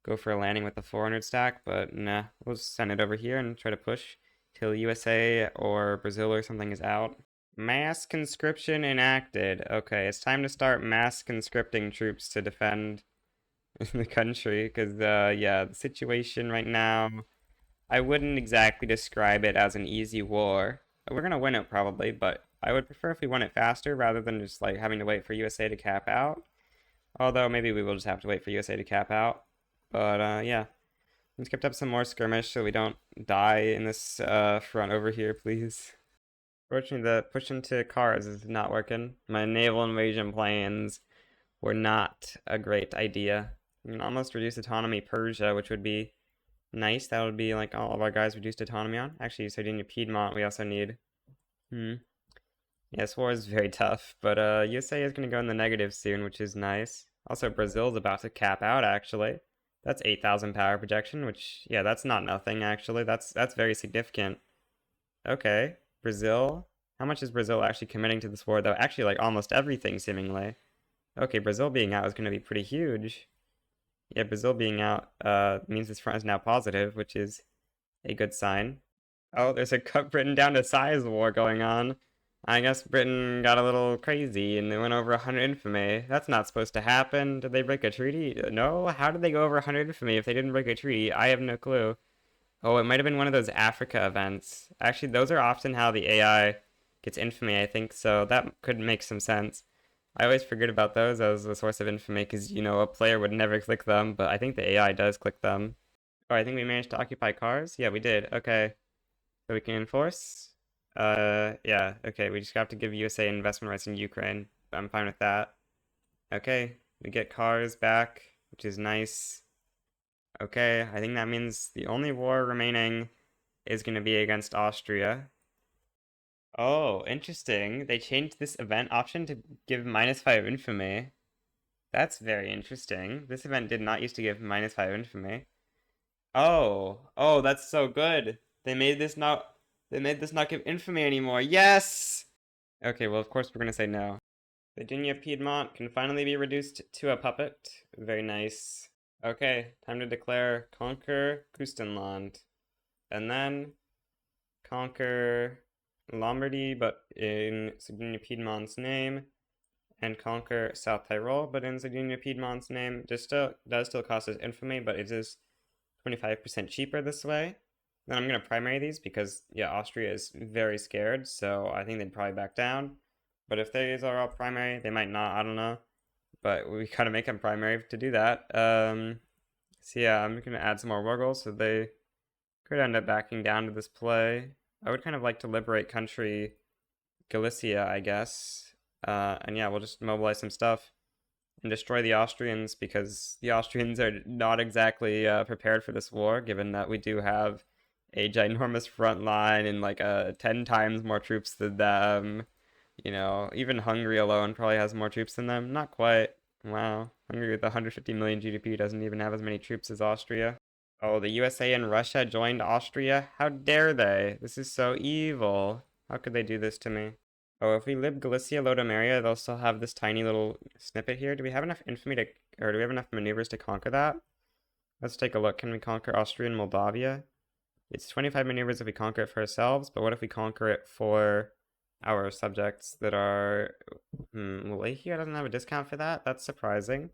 go for a landing with the 400 stack, but nah, we'll just send it over here and try to push till USA or Brazil or something is out. Mass conscription enacted. Okay, it's time to start mass conscripting troops to defend the country, because yeah, the situation right now, I wouldn't exactly describe it as an easy war. We're gonna win it probably, but I would prefer if we won it faster rather than just like having to wait for USA to cap out. Although maybe we will just have to wait for USA to cap out. But yeah, let's keep up some more skirmish so we don't die in this front over here, please. Fortunately, the push into cars is not working. My naval invasion plans were not a great idea. We can almost reduce autonomy Persia, which would be nice. That would be like all of our guys reduced autonomy on. Actually, Sardinia Piedmont we also need. Yeah, this war is very tough, but USA is going to go in the negative soon, which is nice. Also, Brazil's about to cap out, actually. That's 8,000 power projection, which, yeah, that's not nothing, actually. That's very significant. Okay, Brazil. How much is Brazil actually committing to this war, though? Actually, like, almost everything, seemingly. Okay, Brazil being out is going to be pretty huge. Yeah, Brazil being out means this front is now positive, which is a good sign. Oh, there's a cut Britain down to size war going on. I guess Britain got a little crazy and they went over 100 infamy. That's not supposed to happen. Did they break a treaty? No? How did they go over 100 infamy if they didn't break a treaty? I have no clue. Oh, it might have been one of those Africa events. Actually, those are often how the AI gets infamy, I think, so that could make some sense. I always forget about those as a source of infamy because, you know, a player would never click them, but I think the AI does click them. Oh, I think we managed to occupy cars? Yeah, we did. Okay. So we can enforce? Yeah, okay, we just have to give USA investment rights in Ukraine. I'm fine with that. Okay, we get cars back, which is nice. Okay, I think that means the only war remaining is going to be against Austria. Oh, interesting. They changed this event option to give -5 infamy. That's very interesting. This event did not used to give -5 infamy. Oh, that's so good. They made this not give infamy anymore. Yes! Okay, well, of course we're gonna say no. Virginia Piedmont can finally be reduced to a puppet. Very nice. Okay, time to declare conquer Küstenland. And then conquer Lombardy, but in Sardinia Piedmont's name. And conquer South Tyrol, but in Sardinia Piedmont's name. Just still does still cost us infamy, but it is 25% cheaper this way. Then I'm gonna primary these because yeah, Austria is very scared, so I think they'd probably back down. But if these are all primary, they might not, I don't know. But we gotta make them primary to do that. So yeah, I'm gonna add some more Ruggles, so they could end up backing down to this play. I would kind of like to liberate country Galicia, I guess. And yeah, we'll just mobilize some stuff and destroy the Austrians because the Austrians are not exactly prepared for this war, given that we do have a ginormous front line and like 10 times more troops than them. You know, even Hungary alone probably has more troops than them. Not quite. Wow. Hungary with 150 million GDP doesn't even have as many troops as Austria. Oh, the USA and Russia joined Austria? How dare they? This is so evil. How could they do this to me? Oh, if we lib Galicia Lodomeria, they'll still have this tiny little snippet here. Do we have enough infamy to, or do we have enough maneuvers to conquer that? Let's take a look. Can we conquer Austria and Moldavia? It's 25 maneuvers if we conquer it for ourselves, but what if we conquer it for our subjects that are... Wallachia doesn't have a discount for that? That's surprising.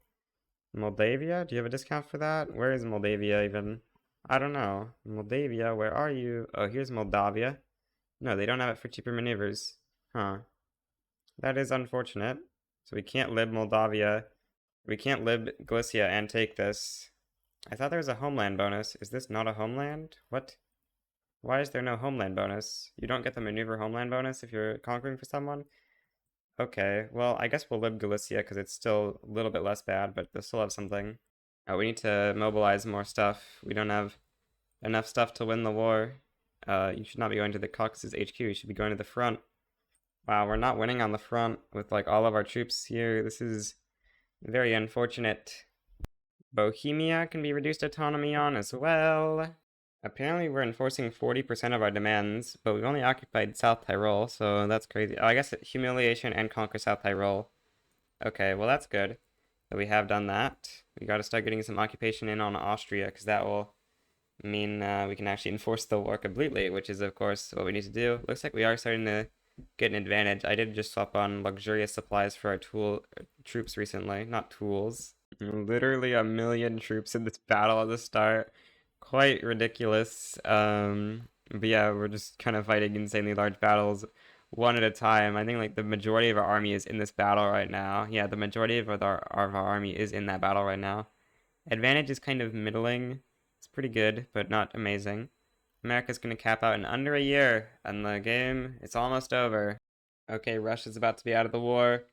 Moldavia? Do you have a discount for that? Where is Moldavia even? I don't know. Moldavia, where are you? Oh, here's Moldavia. No, they don't have it for cheaper maneuvers. Huh. That is unfortunate. So we can't lib Moldavia. We can't lib Galicia and take this. I thought there was a homeland bonus. Is this not a homeland? What? Why is there no homeland bonus? You don't get the maneuver homeland bonus if you're conquering for someone? Okay, well, I guess we'll lib Galicia because it's still a little bit less bad, but they'll still have something. Oh, we need to mobilize more stuff. We don't have enough stuff to win the war. You should not be going to the Caucasus HQ. You should be going to the front. Wow, we're not winning on the front with like all of our troops here. This is very unfortunate. Bohemia can be reduced autonomy on as well. Apparently we're enforcing 40% of our demands, but we've only occupied South Tyrol, so that's crazy. Oh, I guess humiliation and conquer South Tyrol. Okay, well that's good that we have done that. We gotta start getting some occupation in on Austria, because that will mean we can actually enforce the war completely, which is of course what we need to do. Looks like we are starting to get an advantage. I did just swap on luxurious supplies for our troops recently, not tools. Literally a million troops in this battle at the start. Quite ridiculous. But yeah, we're just kind of fighting insanely large battles one at a time. I think like the majority of our army is in this battle right now. Yeah, the majority of our army is in that battle right now. Advantage is kind of middling. It's pretty good, but not amazing. America's gonna cap out in under a year, and the game, it's almost over. Okay, Russia's about to be out of the war,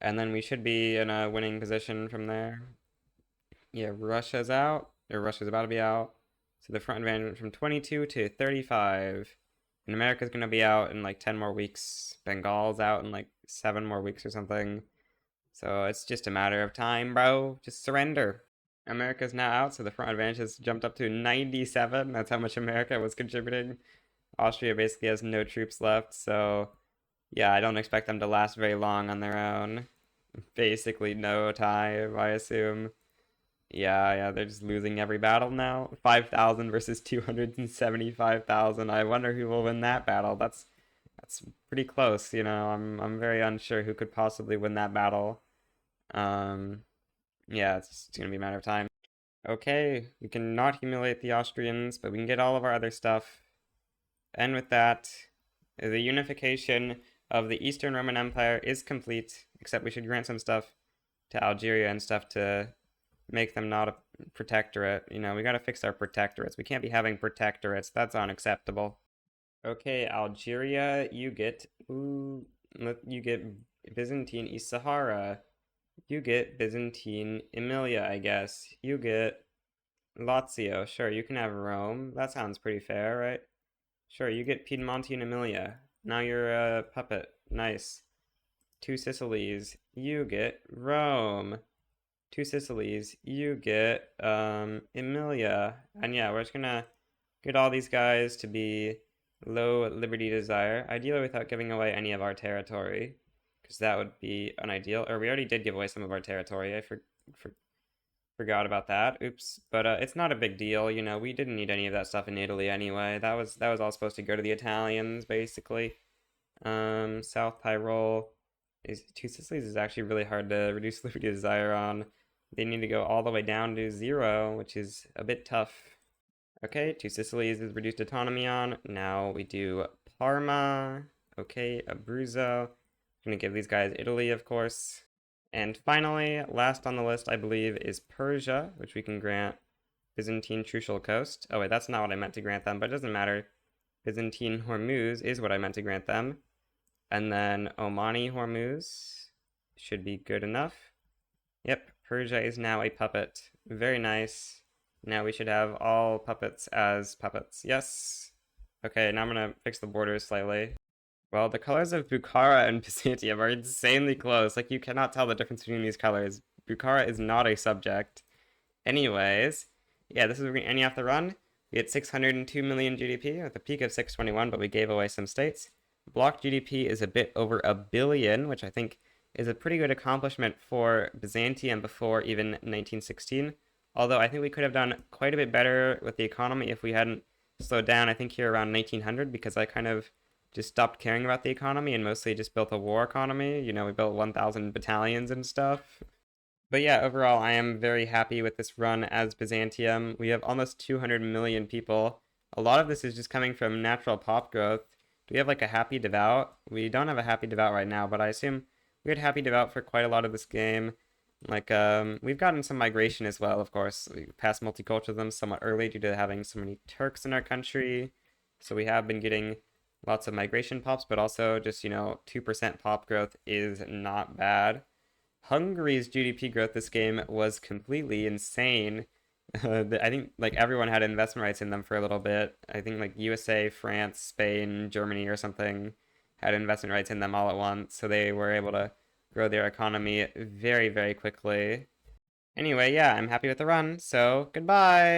and then we should be in a winning position from there. Yeah, Russia's out, or Russia's about to be out. So the front advantage went from 22 to 35. And America's gonna be out in like 10 more weeks. Bengal's out in like 7 more weeks or something. So it's just a matter of time, bro. Just surrender. America's now out, so the front advantage has jumped up to 97. That's how much America was contributing. Austria basically has no troops left, so yeah, I don't expect them to last very long on their own. Basically no time, I assume. Yeah, they're just losing every battle now. 5,000 versus 275,000. I wonder who will win that battle. That's pretty close, you know. I'm very unsure who could possibly win that battle. Yeah, it's gonna be a matter of time. Okay, we can not humiliate the Austrians, but we can get all of our other stuff. And with that, the unification of the Eastern Roman Empire is complete, except we should grant some stuff to Algeria and stuff to make them not a protectorate. You know, we gotta fix our protectorates. We can't be having protectorates. That's unacceptable. Okay, Algeria, you get Byzantine East Sahara. You get Byzantine Emilia, I guess. You get Lazio. Sure, you can have Rome. That sounds pretty fair, right? Sure, you get Piedmontine Emilia. Now you're a puppet. Nice. Two Sicilies. You get Rome. Two Sicilies. You get Emilia. And yeah, we're just gonna get all these guys to be low liberty desire, ideally without giving away any of our territory, because that would be unideal. Or we already did give away some of our territory. I for, forgot about that. Oops. But it's not a big deal. You know, we didn't need any of that stuff in Italy anyway. That was all supposed to go to the Italians, basically. South Tyrol is Two Sicilies is actually really hard to reduce liberty desire on. They need to go all the way down to 0, which is a bit tough. Okay, Two Sicilies is reduced autonomy on. Now we do Parma. Okay, Abruzzo. Gonna give these guys Italy, of course. And finally, last on the list, I believe, is Persia, which we can grant Byzantine Trucial Coast. Oh wait, that's not what I meant to grant them, but it doesn't matter. Byzantine Hormuz is what I meant to grant them. And then Omani Hormuz should be good enough. Yep, Persia is now a puppet. Very nice. Now we should have all puppets as puppets. Yes. Okay, now I'm gonna fix the borders slightly. Well, the colors of Bukhara and Byzantium are insanely close. Like, you cannot tell the difference between these colors. Bukhara is not a subject. Anyways, yeah, this is where we're ending off the run. We had 602 million GDP with a peak of 621, but we gave away some states. Block GDP is a bit over a billion, which I think is a pretty good accomplishment for Byzantium before even 1916. Although I think we could have done quite a bit better with the economy if we hadn't slowed down, I think, here around 1900, because I kind of just stopped caring about the economy and mostly just built a war economy. You know, we built 1,000 battalions and stuff. But yeah, overall, I am very happy with this run as Byzantium. We have almost 200 million people. A lot of this is just coming from natural pop growth. Do we have like a happy devout? We don't have a happy devout right now, but I assume we had happy devout for quite a lot of this game. Like, we've gotten some migration as well, of course. We passed multiculturalism somewhat early due to having so many Turks in our country. So we have been getting lots of migration pops, but also just, 2% pop growth is not bad. Hungary's GDP growth this game was completely insane. I think like everyone had investment rights in them for a little bit. I think like USA, France, Spain, Germany, or something had investment rights in them all at once, so they were able to grow their economy very, very quickly. Anyway, yeah, I'm happy with the run, so goodbye!